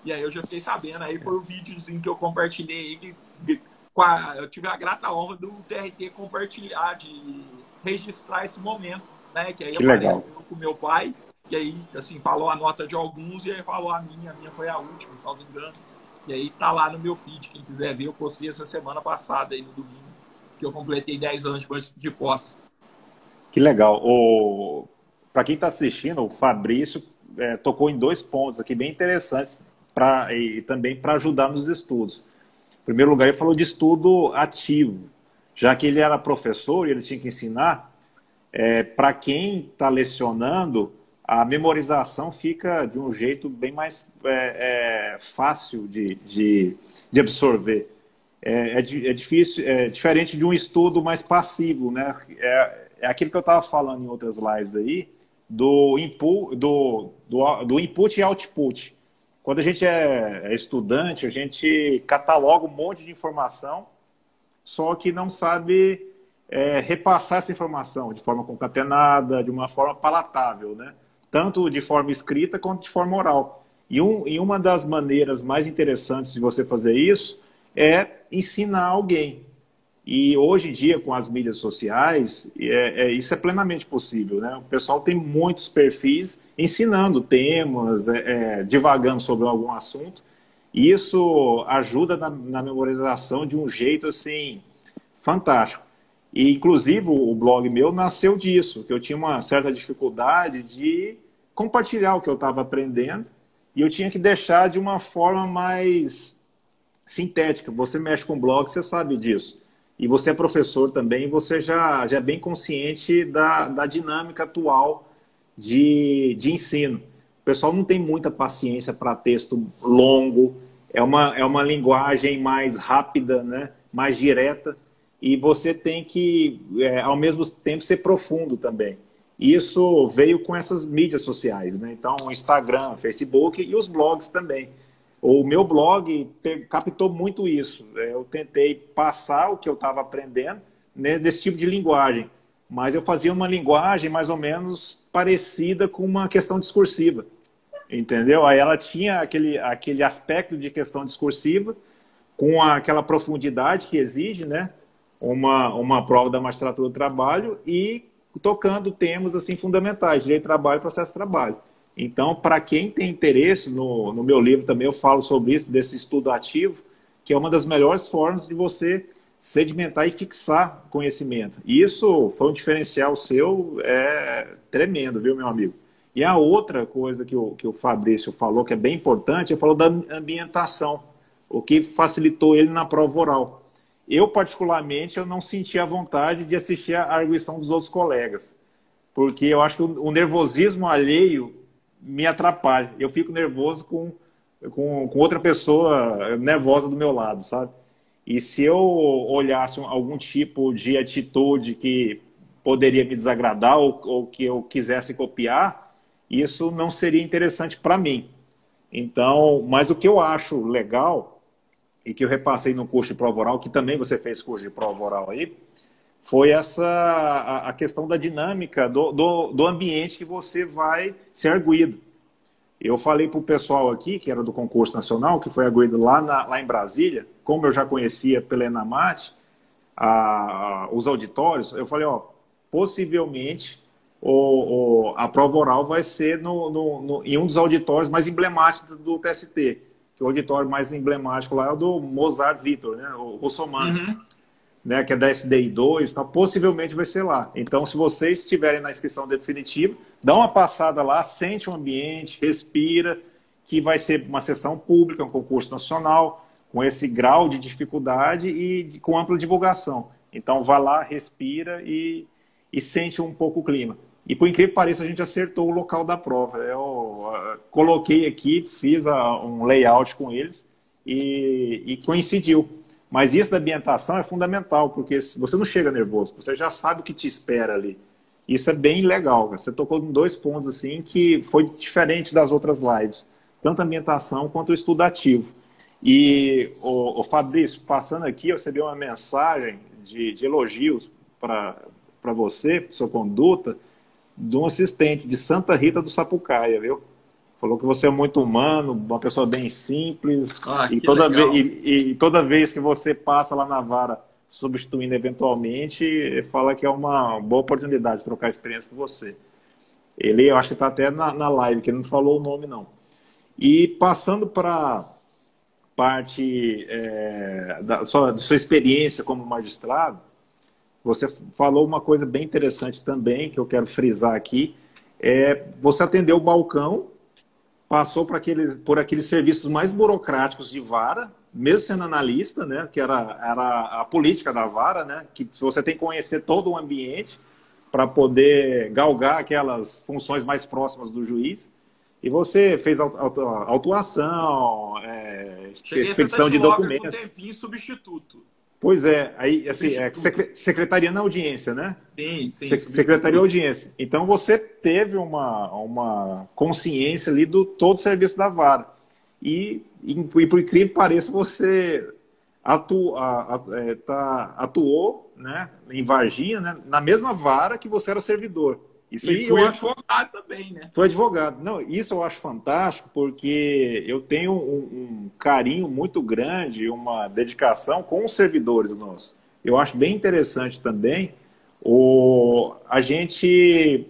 E aí eu já fiquei sabendo, aí foi o videozinho que eu compartilhei aí, eu tive a grata honra do TRT compartilhar, de registrar esse momento, né? Que aí apareceu com meu pai, e aí, assim, falou a nota de alguns, e aí falou a minha foi a última, salvo engano. E aí tá lá no meu feed, quem quiser ver, eu postei essa semana passada aí no domingo, que eu completei 10 anos de posse. Que legal. Para quem está assistindo, o Fabrício tocou em 2 pontos aqui bem interessantes e também para ajudar nos estudos. Em primeiro lugar, ele falou de estudo ativo, já que ele era professor e ele tinha que ensinar. Para quem está lecionando, a memorização fica de um jeito bem mais fácil de absorver. É difícil, é diferente de um estudo mais passivo, né? É aquilo que eu estava falando em outras lives aí, do input e output. Quando a gente é estudante, a gente cataloga um monte de informação, só que não sabe repassar essa informação de forma concatenada, de uma forma palatável, né? Tanto de forma escrita quanto de forma oral. E uma das maneiras mais interessantes de você fazer isso é ensinar alguém. E hoje em dia, com as mídias sociais, isso é plenamente possível, né? O pessoal tem muitos perfis ensinando temas, divagando sobre algum assunto. E isso ajuda na memorização de um jeito, assim, fantástico. E, inclusive, o blog meu nasceu disso, que eu tinha uma certa dificuldade de compartilhar o que eu estava aprendendo e eu tinha que deixar de uma forma mais sintética. Você mexe com blog, você sabe disso. E você é professor também, você já é bem consciente da dinâmica atual de ensino. O pessoal não tem muita paciência para texto longo, é uma linguagem mais rápida, né? Mais direta, e você tem que, ao mesmo tempo, ser profundo também. Isso veio com essas mídias sociais, né? Então, o Instagram, Facebook e os blogs também. O meu blog captou muito isso. Eu tentei passar o que eu estava aprendendo nesse tipo de linguagem, mas eu fazia uma linguagem mais ou menos parecida com uma questão discursiva, entendeu? Aí ela tinha aquele aspecto de questão discursiva com aquela profundidade que exige, né? Uma prova da magistratura do trabalho e tocando temas assim fundamentais, direito do trabalho e processo de trabalho. Então, para quem tem interesse, no meu livro também eu falo sobre isso, desse estudo ativo, que é uma das melhores formas de você sedimentar e fixar conhecimento. E isso foi um diferencial seu tremendo, viu, meu amigo? E a outra coisa que o Fabrício falou, que é bem importante, ele falou da ambientação, o que facilitou ele na prova oral. Eu, particularmente, eu não senti a vontade de assistir a arguição dos outros colegas, porque eu acho que o nervosismo alheio me atrapalha. Eu fico nervoso com outra pessoa nervosa do meu lado, sabe? E se eu olhasse algum tipo de atitude que poderia me desagradar ou que eu quisesse copiar, isso não seria interessante para mim. Então, mas o que eu acho legal, e que eu repassei no curso de prova oral, que também você fez curso de prova oral aí, foi a questão da dinâmica do ambiente que você vai ser arguido. Eu falei para o pessoal aqui, que era do concurso nacional, que foi arguido lá em Brasília, como eu já conhecia pela Enamate, os auditórios, eu falei, possivelmente a prova oral vai ser em um dos auditórios mais emblemáticos do TST, que o auditório mais emblemático lá é o do Mozart Vitor, né? O Russomano, né? Que é da SDI 2, tá? Possivelmente vai ser lá. Então, se vocês estiverem na inscrição definitiva, dá uma passada lá, sente o ambiente, respira, que vai ser uma sessão pública, um concurso nacional, com esse grau de dificuldade e com ampla divulgação. Então, vá lá, respira e sente um pouco o clima. E, por incrível que pareça, a gente acertou o local da prova. Eu coloquei aqui, fiz um layout com eles e coincidiu. Mas isso da ambientação é fundamental, porque você não chega nervoso, você já sabe o que te espera ali. Isso é bem legal. Você tocou em 2 pontos assim que foi diferente das outras lives. Tanto a ambientação quanto o estudo ativo. E, o Fabrício, passando aqui, eu recebi uma mensagem de elogios para você, sua conduta, de um assistente de Santa Rita do Sapucaia, viu? Falou que você é muito humano, uma pessoa bem simples, e toda vez que você passa lá na vara, substituindo eventualmente, fala que é uma boa oportunidade de trocar experiência com você. Ele, eu acho que está até na live, que ele não falou o nome, não. E passando para parte da sua experiência como magistrado, você falou uma coisa bem interessante também, que eu quero frisar aqui, você atendeu o balcão, passou por aqueles serviços mais burocráticos de vara, mesmo sendo analista, né, que era a política da vara, né, que você tem que conhecer todo o ambiente para poder galgar aquelas funções mais próximas do juiz. E você fez autuação, expedição de documentos. Um tempinho substituto. Pois é, aí assim, secretaria na audiência, né? Sim. Secretaria de audiência. Então você teve uma consciência ali do todo o serviço da vara. E por incrível que pareça, você atuou, né, em Varginha, né, na mesma vara que você era servidor. Isso aí foi advogado também, né? Foi advogado. Não, isso eu acho fantástico, porque eu tenho um carinho muito grande, uma dedicação com os servidores nossos. Eu acho bem interessante também a gente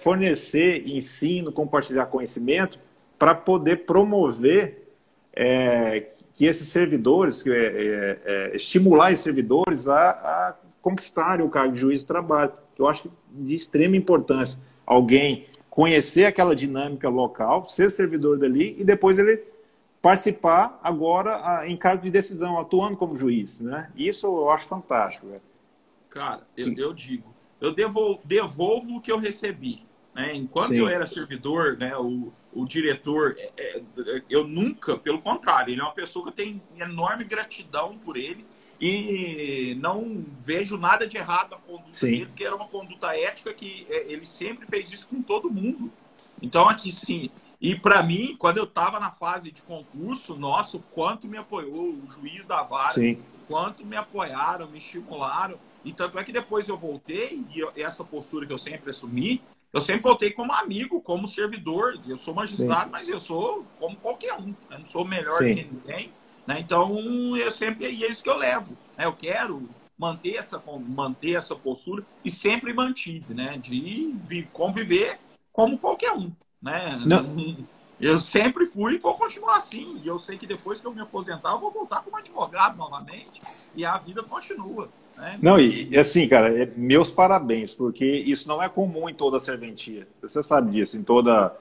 fornecer ensino, compartilhar conhecimento para poder promover que esses servidores, estimular esses servidores a conquistarem o cargo de juiz de trabalho. Eu acho de extrema importância alguém conhecer aquela dinâmica local, ser servidor dali e depois ele participar agora em cargo de decisão, atuando como juiz, né? Isso eu acho fantástico, velho. Cara, eu digo, eu devolvo o que eu recebi, né? Enquanto eu era servidor, né, o diretor, eu nunca, pelo contrário, ele é uma pessoa que eu tenho enorme gratidão por ele. E não vejo nada de errado na conduta dele, porque era uma conduta ética que ele sempre fez isso com todo mundo. Então, aqui sim. E para mim, quando eu estava na fase de concurso, nossa, o quanto me apoiou o juiz da vara, o quanto me apoiaram, me estimularam. E tanto é que depois eu voltei, e essa postura que eu sempre assumi, eu sempre voltei como amigo, como servidor. Eu sou magistrado, mas eu sou como qualquer um. Eu não sou melhor que ninguém. Então, é isso que eu levo. Né? Eu quero manter essa postura e sempre mantive, né? De conviver como qualquer um. Né? Eu sempre fui e vou continuar assim. E eu sei que depois que eu me aposentar, eu vou voltar como advogado novamente e a vida continua. Né? Não, e assim, cara, meus parabéns, porque isso não é comum em toda a serventia. Você sabe disso, em toda...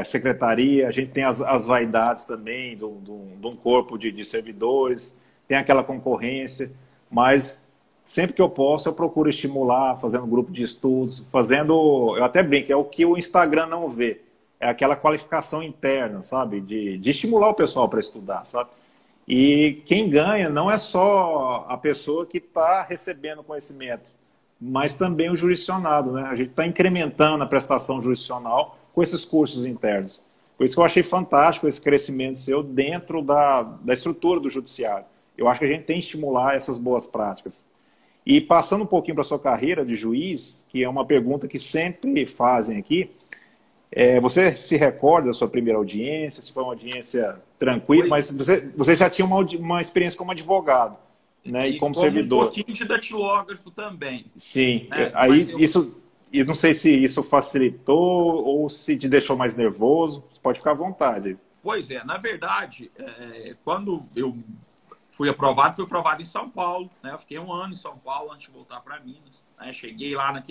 secretaria, a gente tem as vaidades também de um corpo de servidores, tem aquela concorrência, mas sempre que eu posso eu procuro estimular, fazendo grupo de estudos, eu até brinco, é o que o Instagram não vê, é aquela qualificação interna, sabe, de estimular o pessoal para estudar, sabe, e quem ganha não é só a pessoa que está recebendo conhecimento, mas também o jurisdicionado, né, a gente está incrementando a prestação jurisdicional com esses cursos internos. Por isso que eu achei fantástico esse crescimento seu dentro da estrutura do judiciário. Eu acho que a gente tem que estimular essas boas práticas. E passando um pouquinho para a sua carreira de juiz, que é uma pergunta que sempre fazem aqui, você se recorda da sua primeira audiência? Se foi uma audiência tranquila, mas você já tinha uma experiência como advogado, né, e como servidor. Um pouquinho de datilógrafo também. Sim, né? Aí E não sei se isso facilitou ou se te deixou mais nervoso. Você pode ficar à vontade. Pois é, na verdade, quando eu fui aprovado em São Paulo, né? Eu fiquei 1 ano em São Paulo antes de voltar para Minas, né? Cheguei lá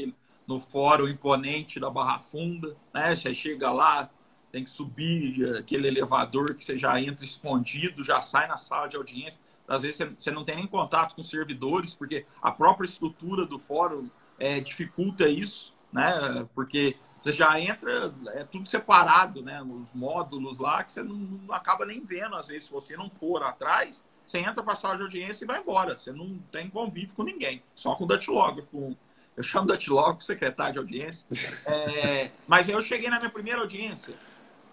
no fórum imponente da Barra Funda, né? Você chega lá, tem que subir aquele elevador que você já entra escondido, já sai na sala de audiência. Às vezes você não tem nem contato com os servidores, porque a própria estrutura do fórum dificulta isso, né? Porque você já entra, é tudo separado, né? Os módulos lá que você não acaba nem vendo. Às vezes, se você não for atrás, você entra para a sala de audiência e vai embora. Você não tem convívio com ninguém, só com o datilógrafo. Eu chamo datilógrafo, secretário de audiência. Mas eu cheguei na minha primeira audiência.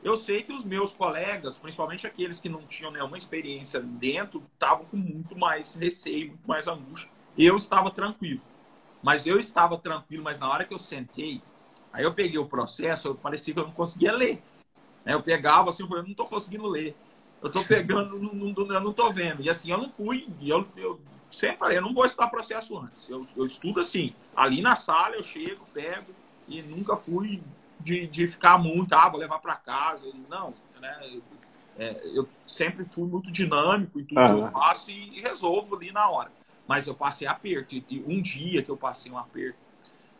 Eu sei que os meus colegas, principalmente aqueles que não tinham nenhuma experiência dentro, estavam com muito mais receio, muito mais angústia. Eu estava tranquilo. Mas na hora que eu sentei, aí eu peguei o processo, parecia que eu não conseguia ler. Eu pegava assim, eu não estou conseguindo ler. Eu estou pegando, eu não estou vendo. E assim, eu não fui, eu sempre falei, eu não vou estudar processo antes. Eu estudo assim, ali na sala eu chego, pego, e nunca fui de ficar muito, vou levar para casa. Não, né? Eu sempre fui muito dinâmico em tudo que eu faço e resolvo ali na hora. Mas eu passei aperto. E um dia que eu passei um aperto,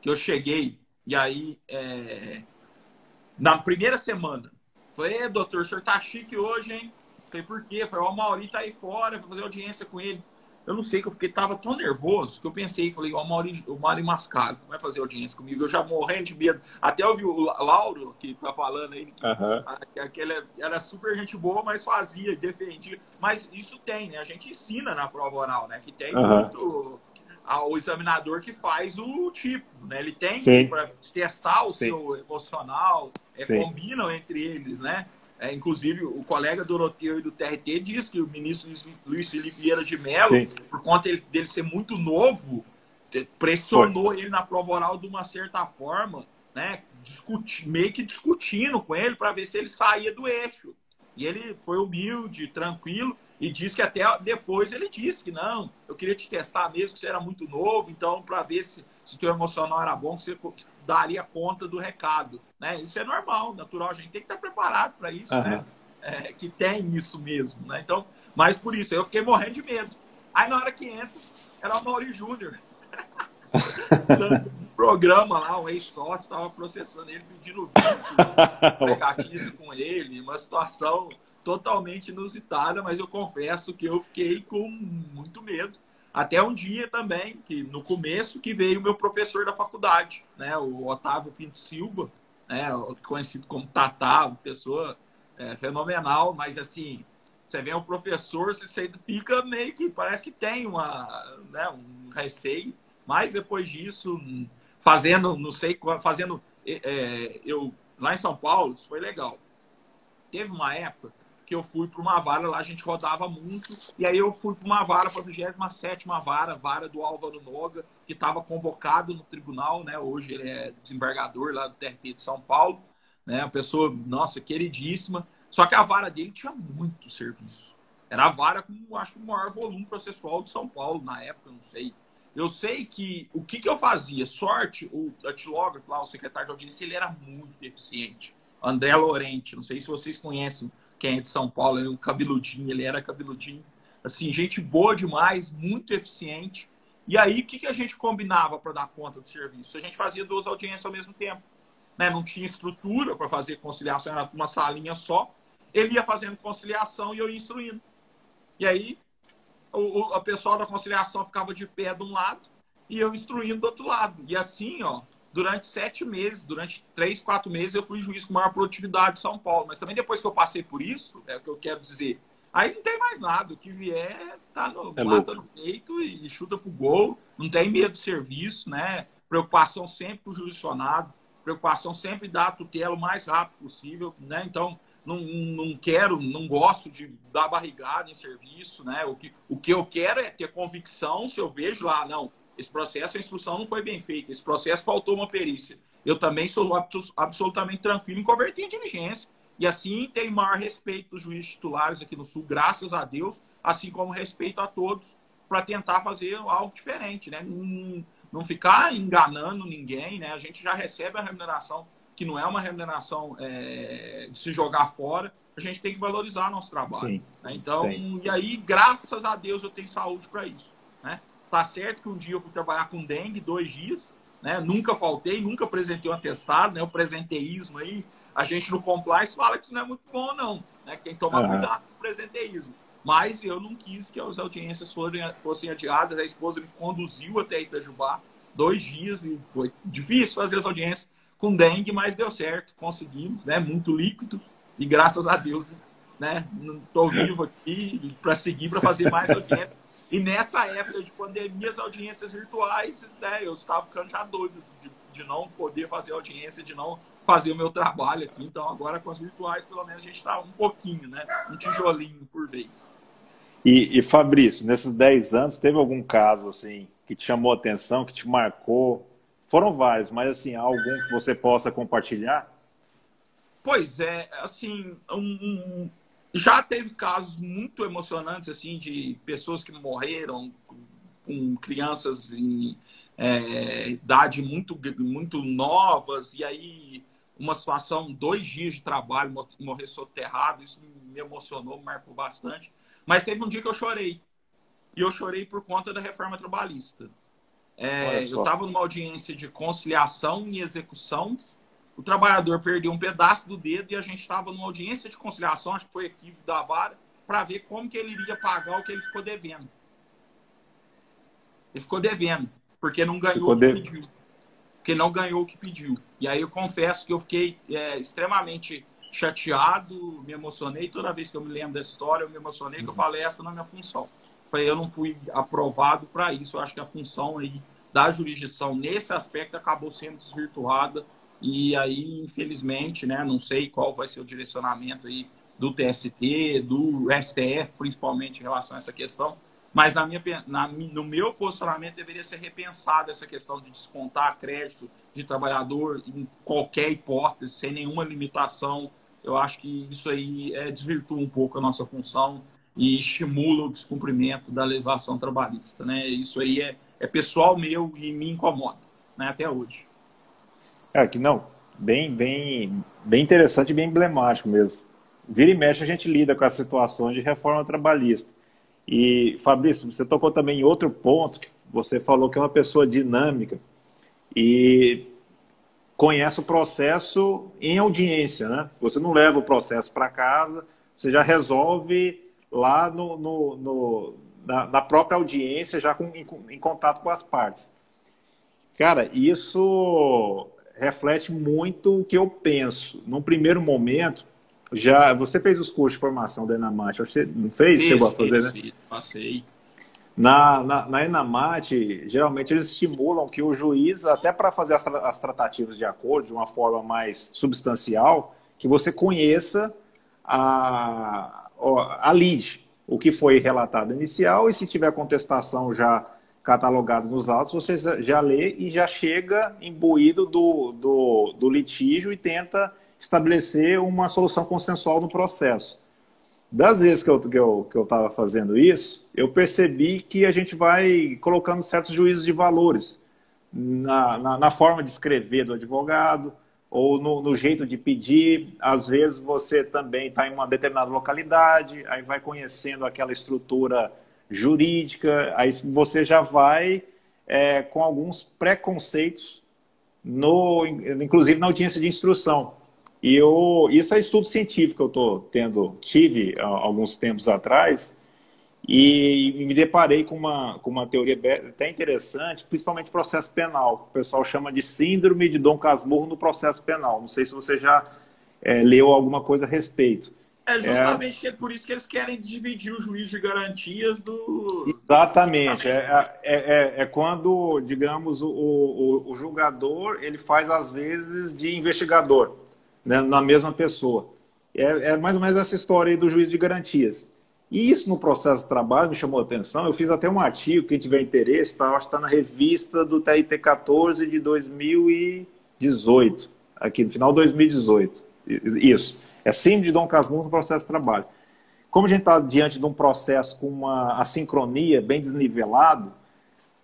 que eu cheguei, e aí, na primeira semana, falei, doutor, o senhor tá chique hoje, hein? Falei, por quê? Falei, o Mauri tá aí fora, vou fazer audiência com ele. Eu não sei, que eu tava tão nervoso que eu pensei, falei, o Mauri Mascaro vai fazer audiência comigo. Eu já morrendo de medo. Até ouvi o Lauro, que tá falando aí, que ele era super gente boa, mas fazia, defendia. Mas isso tem, né? A gente ensina na prova oral, né? Que tem muito o examinador que faz o tipo, né? Ele tem para testar o seu emocional, combinam entre eles, né? Inclusive, o colega Doroteu e do TRT diz que o ministro Luiz Felipe Vieira de Mello, por conta dele ser muito novo, pressionou ele na prova oral de uma certa forma, né? Meio que discutindo com ele para ver se ele saía do eixo. E ele foi humilde, tranquilo, e disse que até depois ele disse que não, eu queria te testar mesmo, que você era muito novo, então para ver se teu emocional era bom, você daria conta do recado, né? Isso é normal, natural, a gente tem que estar preparado para isso, né? Que tem isso mesmo, né? Então, mas por isso, eu fiquei morrendo de medo. Aí na hora que entra, era o Mauri Júnior. Um programa lá, um ex-sócio, estava processando ele, pedindo vídeo, pregatice com ele, uma situação totalmente inusitada, mas eu confesso que eu fiquei com muito medo. Até um dia também, que no começo, que veio o meu professor da faculdade, né, o Otávio Pinto Silva, né, conhecido como Tatá, uma pessoa fenomenal, mas assim, você vê um professor, você fica meio que, parece que tem um receio, mas depois disso, eu lá em São Paulo, isso foi legal. Teve uma época que eu fui para uma vara, lá a gente rodava muito, e aí eu fui para uma vara, para a 27ª vara do Álvaro Noga, que estava convocado no tribunal, né? Hoje ele é desembargador lá do TRT de São Paulo, né? Uma pessoa, nossa, queridíssima, só que a vara dele tinha muito serviço. Era a vara com, acho que, o maior volume processual de São Paulo, na época, não sei. Eu sei que o que eu fazia? Sorte, o datilógrafo lá, o secretário de audiência, ele era muito eficiente. André Lorente, não sei se vocês conhecem quem é de São Paulo, é um cabeludinho, ele era cabeludinho. Assim, gente boa demais, muito eficiente. E aí, o que a gente combinava para dar conta do serviço? A gente fazia 2 audiências ao mesmo tempo. Né? Não tinha estrutura para fazer conciliação, era uma salinha só. Ele ia fazendo conciliação e eu ia instruindo. E aí, a pessoa da conciliação ficava de pé de um lado e eu instruindo do outro lado. E assim, durante 7 meses, durante 3, 4 meses, eu fui juiz com maior produtividade de São Paulo. Mas também depois que eu passei por isso, é o que eu quero dizer, aí não tem mais nada. O que vier, mata no peito e chuta pro gol. Não tem medo de serviço, né? Preocupação sempre com o jurisdicionado, preocupação sempre dar a tutela o mais rápido possível, né? Então, não gosto de dar barrigada em serviço, né? O que eu quero é ter convicção, se eu vejo lá, não, esse processo, a instrução não foi bem feita, esse processo faltou uma perícia. Eu também sou absolutamente tranquilo em converter em diligência. E assim tenho maior respeito dos juízes titulares aqui no Sul, graças a Deus, assim como respeito a todos, para tentar fazer algo diferente, né? não ficar enganando ninguém, né? A gente já recebe a remuneração, que não é uma remuneração de se jogar fora, a gente tem que valorizar nosso trabalho. Sim, Né? Então, tem. e aí, graças a Deus, eu tenho saúde para isso. Né? Tá certo que um dia eu fui trabalhar com dengue, 2 dias, né? Nunca faltei, nunca apresentei um atestado, né? O presenteísmo aí, a gente no compliance fala que isso não é muito bom, não. Né? Que tem que tomar cuidado com o presenteísmo. Mas eu não quis que as audiências fossem adiadas. A esposa me conduziu até Itajubá, 2 dias, e foi difícil fazer as audiências com dengue, mas deu certo, conseguimos, né? Muito líquido, e graças a Deus, né? Estou vivo aqui para seguir, para fazer mais audiências. E nessa época de pandemia, as audiências virtuais, né? Eu estava ficando já doido de não poder fazer audiência, de não fazer o meu trabalho aqui. Então, agora com as virtuais, pelo menos a gente está um pouquinho, né? Um tijolinho por vez. E Fabrício, nesses 10 anos, teve algum caso assim que te chamou a atenção, que te marcou? Foram vários, mas assim, algum que você possa compartilhar? Pois é, assim, já teve casos muito emocionantes, assim, de pessoas que morreram com crianças em idade muito novas, e aí uma situação, 2 dias de trabalho, morrer soterrado, isso me emocionou, me marcou bastante. Mas teve um dia que eu chorei, e eu chorei por conta da reforma trabalhista. Eu estava numa audiência de conciliação e execução. O trabalhador perdeu um pedaço do dedo e a gente estava numa audiência de conciliação, acho que foi equívoco da vara, para ver como que ele iria pagar o que ele ficou devendo. Ele ficou devendo, porque não ganhou o que pediu. Porque não ganhou o que pediu. E aí eu confesso que eu fiquei extremamente chateado, me emocionei. Toda vez que eu me lembro dessa história, eu me emocionei, que eu falei, essa não é minha função. Eu não fui aprovado para isso. Eu acho que a função aí da jurisdição nesse aspecto acabou sendo desvirtuada. E aí, infelizmente, né, não sei qual vai ser o direcionamento aí do TST, do STF, principalmente em relação a essa questão, mas no meu posicionamento deveria ser repensada essa questão de descontar crédito de trabalhador em qualquer hipótese, sem nenhuma limitação. Eu acho que isso aí desvirtua um pouco a nossa função e estimula o descumprimento da legislação trabalhista. Né? Isso aí é pessoal meu e me incomoda, né, até hoje. Que não, bem interessante e bem emblemático mesmo. Vira e mexe a gente lida com as situações de reforma trabalhista. E, Fabrício, você tocou também em outro ponto, que você falou que é uma pessoa dinâmica e conhece o processo em audiência, né? Você não leva o processo para casa, você já resolve lá na própria audiência, já em contato com as partes. Cara, isso reflete muito o que eu penso. Num primeiro momento, você fez os cursos de formação da Enamate, você não fez? Chegou a fazer, né? Passei. Na Enamate, geralmente eles estimulam que o juiz, até para fazer as tratativas de acordo de uma forma mais substancial, que você conheça a lide, o que foi relatado inicial, e se tiver contestação já catalogado nos autos, você já lê e já chega imbuído do litígio e tenta estabelecer uma solução consensual no processo. Das vezes que eu estava fazendo isso, eu percebi que a gente vai colocando certos juízos de valores na forma de escrever do advogado ou no jeito de pedir. Às vezes você também está em uma determinada localidade, aí vai conhecendo aquela estrutura jurídica, aí você já vai com alguns preconceitos, inclusive na audiência de instrução. E isso é estudo científico que eu tive alguns tempos atrás, e me deparei com uma teoria até interessante, principalmente processo penal. O pessoal chama de síndrome de Dom Casmurro no processo penal. Não sei se você já leu alguma coisa a respeito. Justamente por isso que eles querem dividir o juiz de garantias do... Exatamente. É quando, digamos, o julgador ele faz, às vezes, de investigador, né, na mesma pessoa. É mais ou menos essa história aí do juiz de garantias. E isso no processo de trabalho me chamou a atenção. Eu fiz até um artigo, quem tiver interesse, acho que está na revista do TRT 14 de 2018, aqui no final de 2018. Isso. É síndrome de Dom Casmurro no processo de trabalho. Como a gente está diante de um processo com uma assincronia bem desnivelado,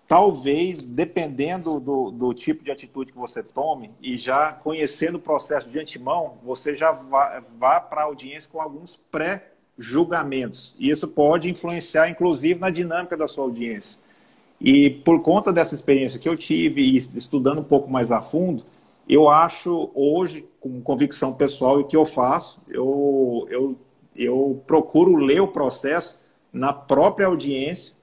talvez, dependendo do tipo de atitude que você tome, e já conhecendo o processo de antemão, você já vá para a audiência com alguns pré-julgamentos. E isso pode influenciar, inclusive, na dinâmica da sua audiência. E por conta dessa experiência que eu tive, e estudando um pouco mais a fundo, eu acho hoje, com convicção pessoal, e o que eu faço, eu procuro ler o processo na própria audiência,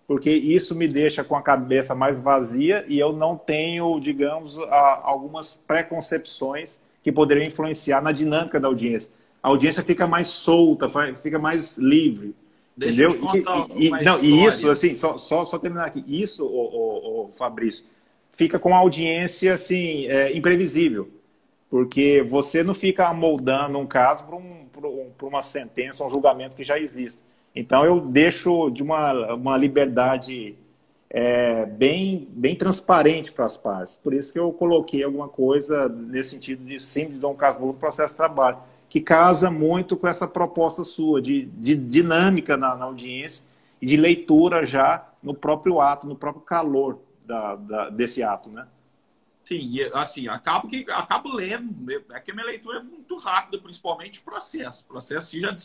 porque isso me deixa com a cabeça mais vazia e eu não tenho, digamos, algumas preconcepções que poderiam influenciar na dinâmica da audiência. A audiência fica mais solta, fica mais livre. Deixa Entendeu? eu te contar uma Não, e isso, história. assim, só terminar aqui. Isso, Fabrício, fica com a audiência, assim, imprevisível. Porque você não fica amoldando um caso para uma sentença, um julgamento que já existe. Então, eu deixo de uma liberdade bem transparente para as partes. Por isso que eu coloquei alguma coisa nesse sentido de síndrome de Dom Casmurro no processo de trabalho, que casa muito com essa proposta sua de dinâmica na audiência e de leitura já no próprio ato, no próprio calor desse ato, né? Sim, e assim, acabo lendo, é que a minha leitura é muito rápida, principalmente processo. Processo já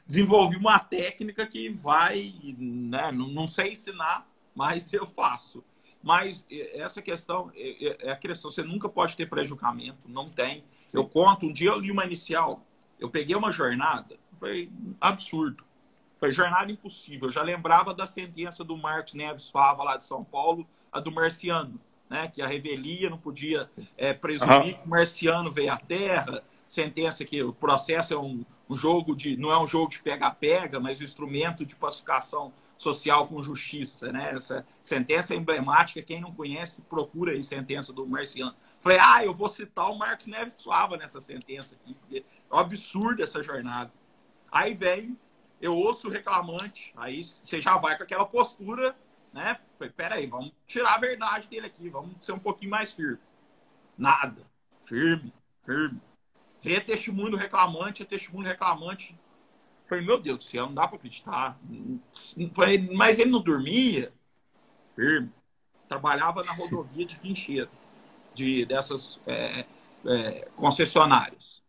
desenvolvi uma técnica que vai, né, não sei ensinar, mas eu faço. Mas essa questão, é a questão, você nunca pode ter pré-julgamento, não tem. Eu conto, um dia eu li uma inicial, eu peguei uma jornada, foi absurdo. Foi jornada impossível. Eu já lembrava da sentença do Marcos Neves Fava, lá de São Paulo, a do Marciano, né? Que a revelia não podia presumir que o Marciano veio à Terra. Sentença que o processo é um jogo não é um jogo de pega-pega, mas um instrumento de pacificação social com justiça, né? Essa sentença é emblemática. Quem não conhece, procura aí sentença do Marciano. Falei, eu vou citar o Marcos Neves Fava nessa sentença aqui, porque é um absurdo essa jornada. Aí vem, eu ouço o reclamante, aí você já vai com aquela postura, né? Peraí, vamos tirar a verdade dele aqui, vamos ser um pouquinho mais firme. Nada. Firme. Vê testemunho do reclamante, testemunho do reclamante. Falei, meu Deus do céu, não dá para acreditar. Falei, mas ele não dormia? Firme. Trabalhava na rodovia de Guincheiro, dessas concessionárias.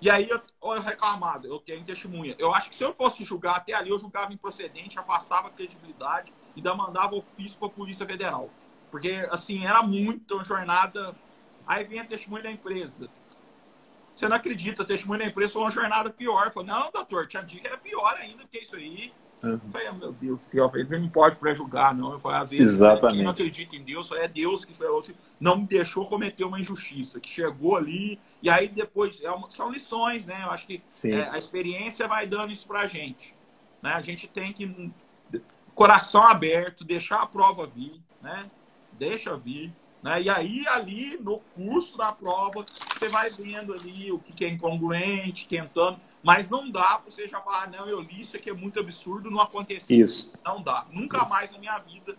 E aí, eu reclamado, eu tenho testemunha. Eu acho que se eu fosse julgar até ali, eu julgava improcedente, afastava a credibilidade e ainda mandava ofício para a Polícia Federal. Porque, assim, era muito uma jornada. Aí vem a testemunha da empresa. Você não acredita, a testemunha da empresa foi uma jornada pior. Eu falei, não, doutor, tinha dito que era pior ainda do que isso aí. Eu falei, meu Deus do céu, ele não pode pré-julgar, não. Eu falei, às vezes, quem não acredita em Deus, só é Deus que não me deixou cometer uma injustiça, que chegou ali, e aí depois, são lições, né? Eu acho que a experiência vai dando isso pra gente. Né? A gente tem que, coração aberto, deixar a prova vir, né? Deixa vir. Né? E aí, ali, no curso da prova, você vai vendo ali o que é incongruente, tentando... Mas não dá para você já falar, não, eu li isso aqui, é muito absurdo, não aconteceu. Isso. Não dá. Nunca mais na minha vida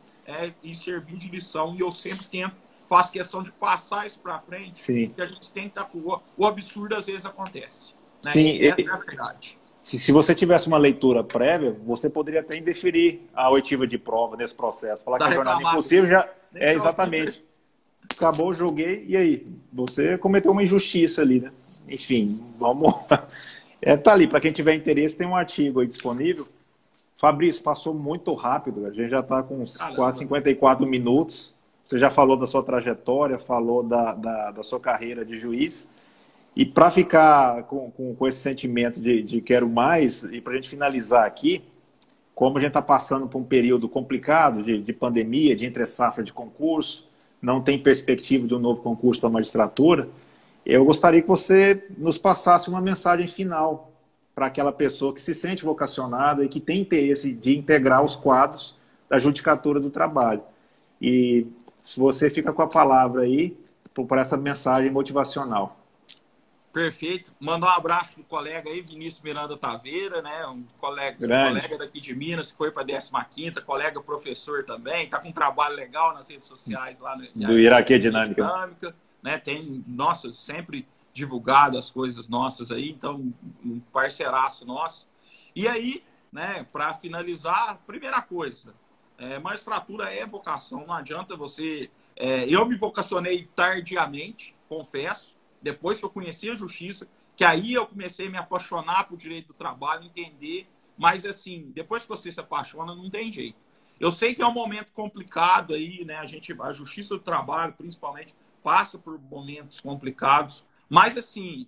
isso serviu de lição. E eu sempre faço questão de passar isso para frente. Sim. Que a gente tem que estar com o absurdo às vezes acontece. Né? Sim. Essa é a verdade. Se você tivesse uma leitura prévia, você poderia até indeferir a oitiva de prova nesse processo. Falar que a jornada impossível já... exatamente. Acabou, joguei, e aí? Você cometeu uma injustiça ali, né? Enfim, vamos... tá ali, para quem tiver interesse, tem um artigo aí disponível. Fabrício, passou muito rápido, a gente já está com quase 54 minutos. Você já falou da sua trajetória, falou da sua carreira de juiz. E para ficar com esse sentimento de quero mais, e para a gente finalizar aqui, como a gente está passando por um período complicado de pandemia, de entre-safra de concurso, não tem perspectiva de um novo concurso da magistratura, eu gostaria que você nos passasse uma mensagem final para aquela pessoa que se sente vocacionada e que tem interesse de integrar os quadros da Judicatura do Trabalho. E você fica com a palavra aí por essa mensagem motivacional. Perfeito. Manda um abraço pro colega aí, Vinícius Miranda Taveira, né? Um colega daqui de Minas, que foi para a 15ª, colega professor também, está com um trabalho legal nas redes sociais lá do Iraquia Dinâmica. Né? Tem, nossa, sempre divulgado as coisas nossas aí, então, um parceiraço nosso. E aí, né, para finalizar, primeira coisa, Magistratura é vocação, não adianta você... eu me vocacionei tardiamente, confesso, depois que eu conheci a justiça, que aí eu comecei a me apaixonar por direito do trabalho, entender, mas assim, depois que você se apaixona, não tem jeito. Eu sei que é um momento complicado aí, né? A justiça do trabalho, principalmente, passa por momentos complicados, mas assim,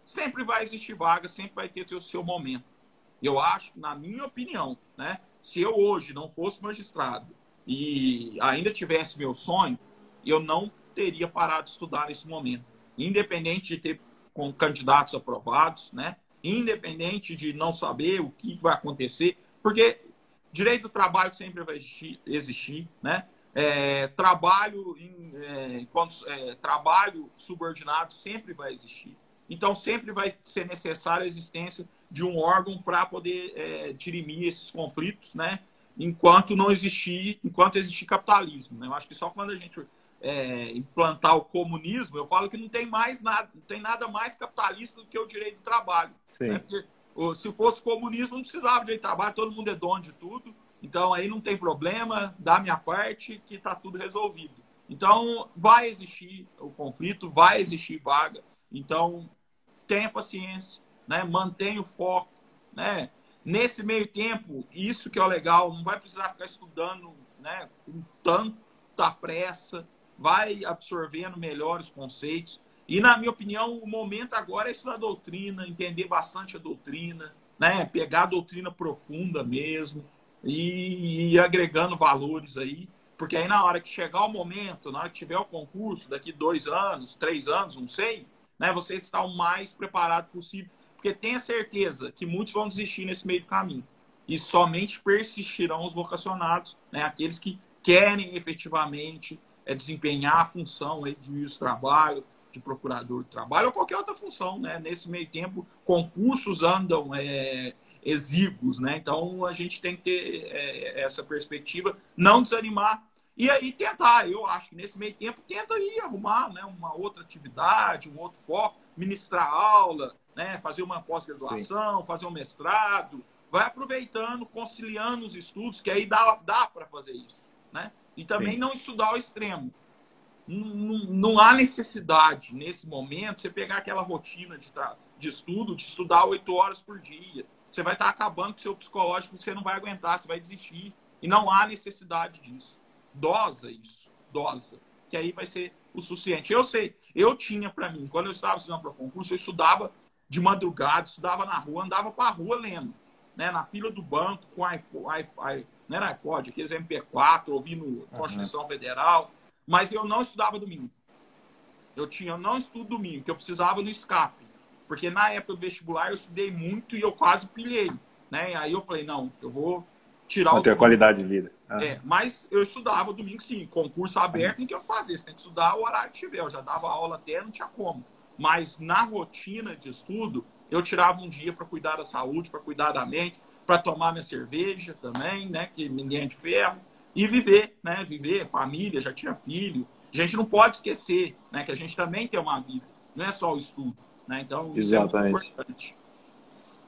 sempre vai existir vaga, sempre vai ter o seu momento. Eu acho, na minha opinião, né? Se eu hoje não fosse magistrado e ainda tivesse meu sonho, eu não teria parado de estudar nesse momento. Independente de ter com candidatos aprovados, né? Independente de não saber o que vai acontecer, porque direito do trabalho sempre vai existir, né? Trabalho subordinado sempre vai existir. Então, sempre vai ser necessária a existência de um órgão para poder dirimir esses conflitos, né? Enquanto existir capitalismo, né? Eu acho que só quando a gente implantar o comunismo, eu falo que não tem nada mais capitalista do que o direito do trabalho. Né? Porque, se fosse comunismo, não precisava de direito do trabalho, todo mundo é dono de tudo, então aí não tem problema, da minha parte, que está tudo resolvido. Então, vai existir o conflito, vai existir vaga, então tenha paciência, né? Mantenha o foco, né? Nesse meio tempo, isso que é o legal, não vai precisar ficar estudando, né, com tanta pressa, vai absorvendo melhor os conceitos. E, na minha opinião, o momento agora é estudar a doutrina, entender bastante a doutrina, né? Pegar a doutrina profunda mesmo e ir agregando valores aí. Porque aí, na hora que chegar o momento, na hora que tiver o concurso, daqui 2 anos, 3 anos, não sei, né? Você está o mais preparado possível. Porque tenha certeza que muitos vão desistir nesse meio do caminho. E somente persistirão os vocacionados, né? Aqueles que querem efetivamente desempenhar a função aí de juiz do trabalho, de procurador do trabalho, ou qualquer outra função, né? Nesse meio tempo, concursos andam exíguos, né? Então, a gente tem que ter essa perspectiva, não desanimar e aí tentar. Eu acho que nesse meio tempo, tenta aí arrumar, né, uma outra atividade, um outro foco, ministrar aula, né, fazer uma pós-graduação, fazer um mestrado, vai aproveitando, conciliando os estudos, que aí dá para fazer isso, né? E também não estudar ao extremo. Não há necessidade, nesse momento, você pegar aquela rotina de estudo, de estudar 8 horas por dia. Você vai estar acabando com o seu psicológico, você não vai aguentar, você vai desistir. E não há necessidade disso. Dosa isso, dosa. Que aí vai ser o suficiente. Eu sei, eu tinha para mim, quando eu estava estudando para concurso, eu estudava de madrugada, estudava na rua, andava para a rua lendo. Né, na fila do banco, com não era iPod, aqueles MP4, ouvindo Constituição Federal. Mas eu não estudava domingo. Eu não estudo domingo, porque eu precisava no escape. Porque na época do vestibular eu estudei muito e eu quase pilhei. Né? Aí eu falei, não, eu vou tirar o domingo. Ter qualidade de vida. Mas eu estudava domingo sim, concurso aberto, em que eu fazia. Você tem que estudar o horário que tiver. Eu já dava aula até, não tinha como. Mas na rotina de estudo, eu tirava um dia para cuidar da saúde, para cuidar da mente, para tomar minha cerveja também, né? Que ninguém é de ferro. E viver, né? Viver, família, já tinha filho. A gente não pode esquecer, né? Que a gente também tem uma vida. Não é só o estudo, né? Então, isso é muito importante.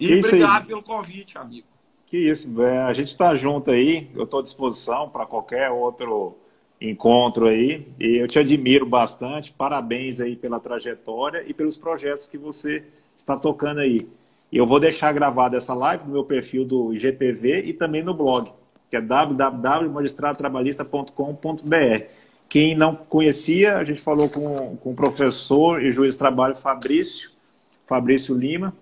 E obrigado pelo convite, amigo. Que isso, a gente está junto aí. Eu estou à disposição para qualquer outro encontro aí. E eu te admiro bastante. Parabéns aí pela trajetória e pelos projetos que você está tocando aí. E eu vou deixar gravada essa live no meu perfil do IGTV e também no blog, que é www.magistradotrabalhista.com.br. Quem não conhecia, a gente falou com o professor e juiz de trabalho Fabrício Lima,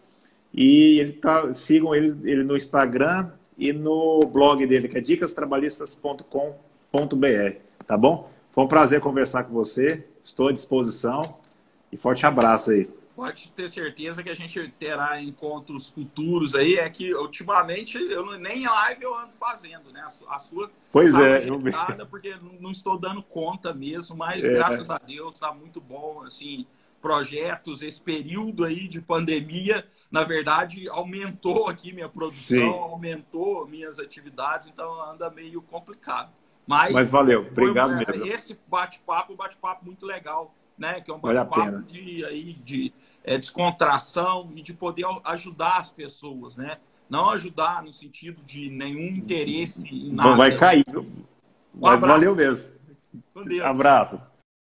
e sigam ele no Instagram e no blog dele, que é dicastrabalhistas.com.br, tá bom? Foi um prazer conversar com você, estou à disposição e forte abraço aí. Pode ter certeza que a gente terá encontros futuros aí. É que ultimamente nem live eu ando fazendo, né? A sua eu vi. Porque não estou dando conta mesmo, mas graças a Deus está muito bom, assim, projetos, esse período aí de pandemia, na verdade, aumentou aqui minha produção, aumentou minhas atividades, então anda meio complicado. Mas valeu, obrigado mesmo. Esse bate-papo muito legal, né? Que é um bate-papo de descontração e de poder ajudar as pessoas, né? Não ajudar no sentido de nenhum interesse em nada. Vai cair. Um Mas abraço. valeu mesmo. Com Deus. Abraço.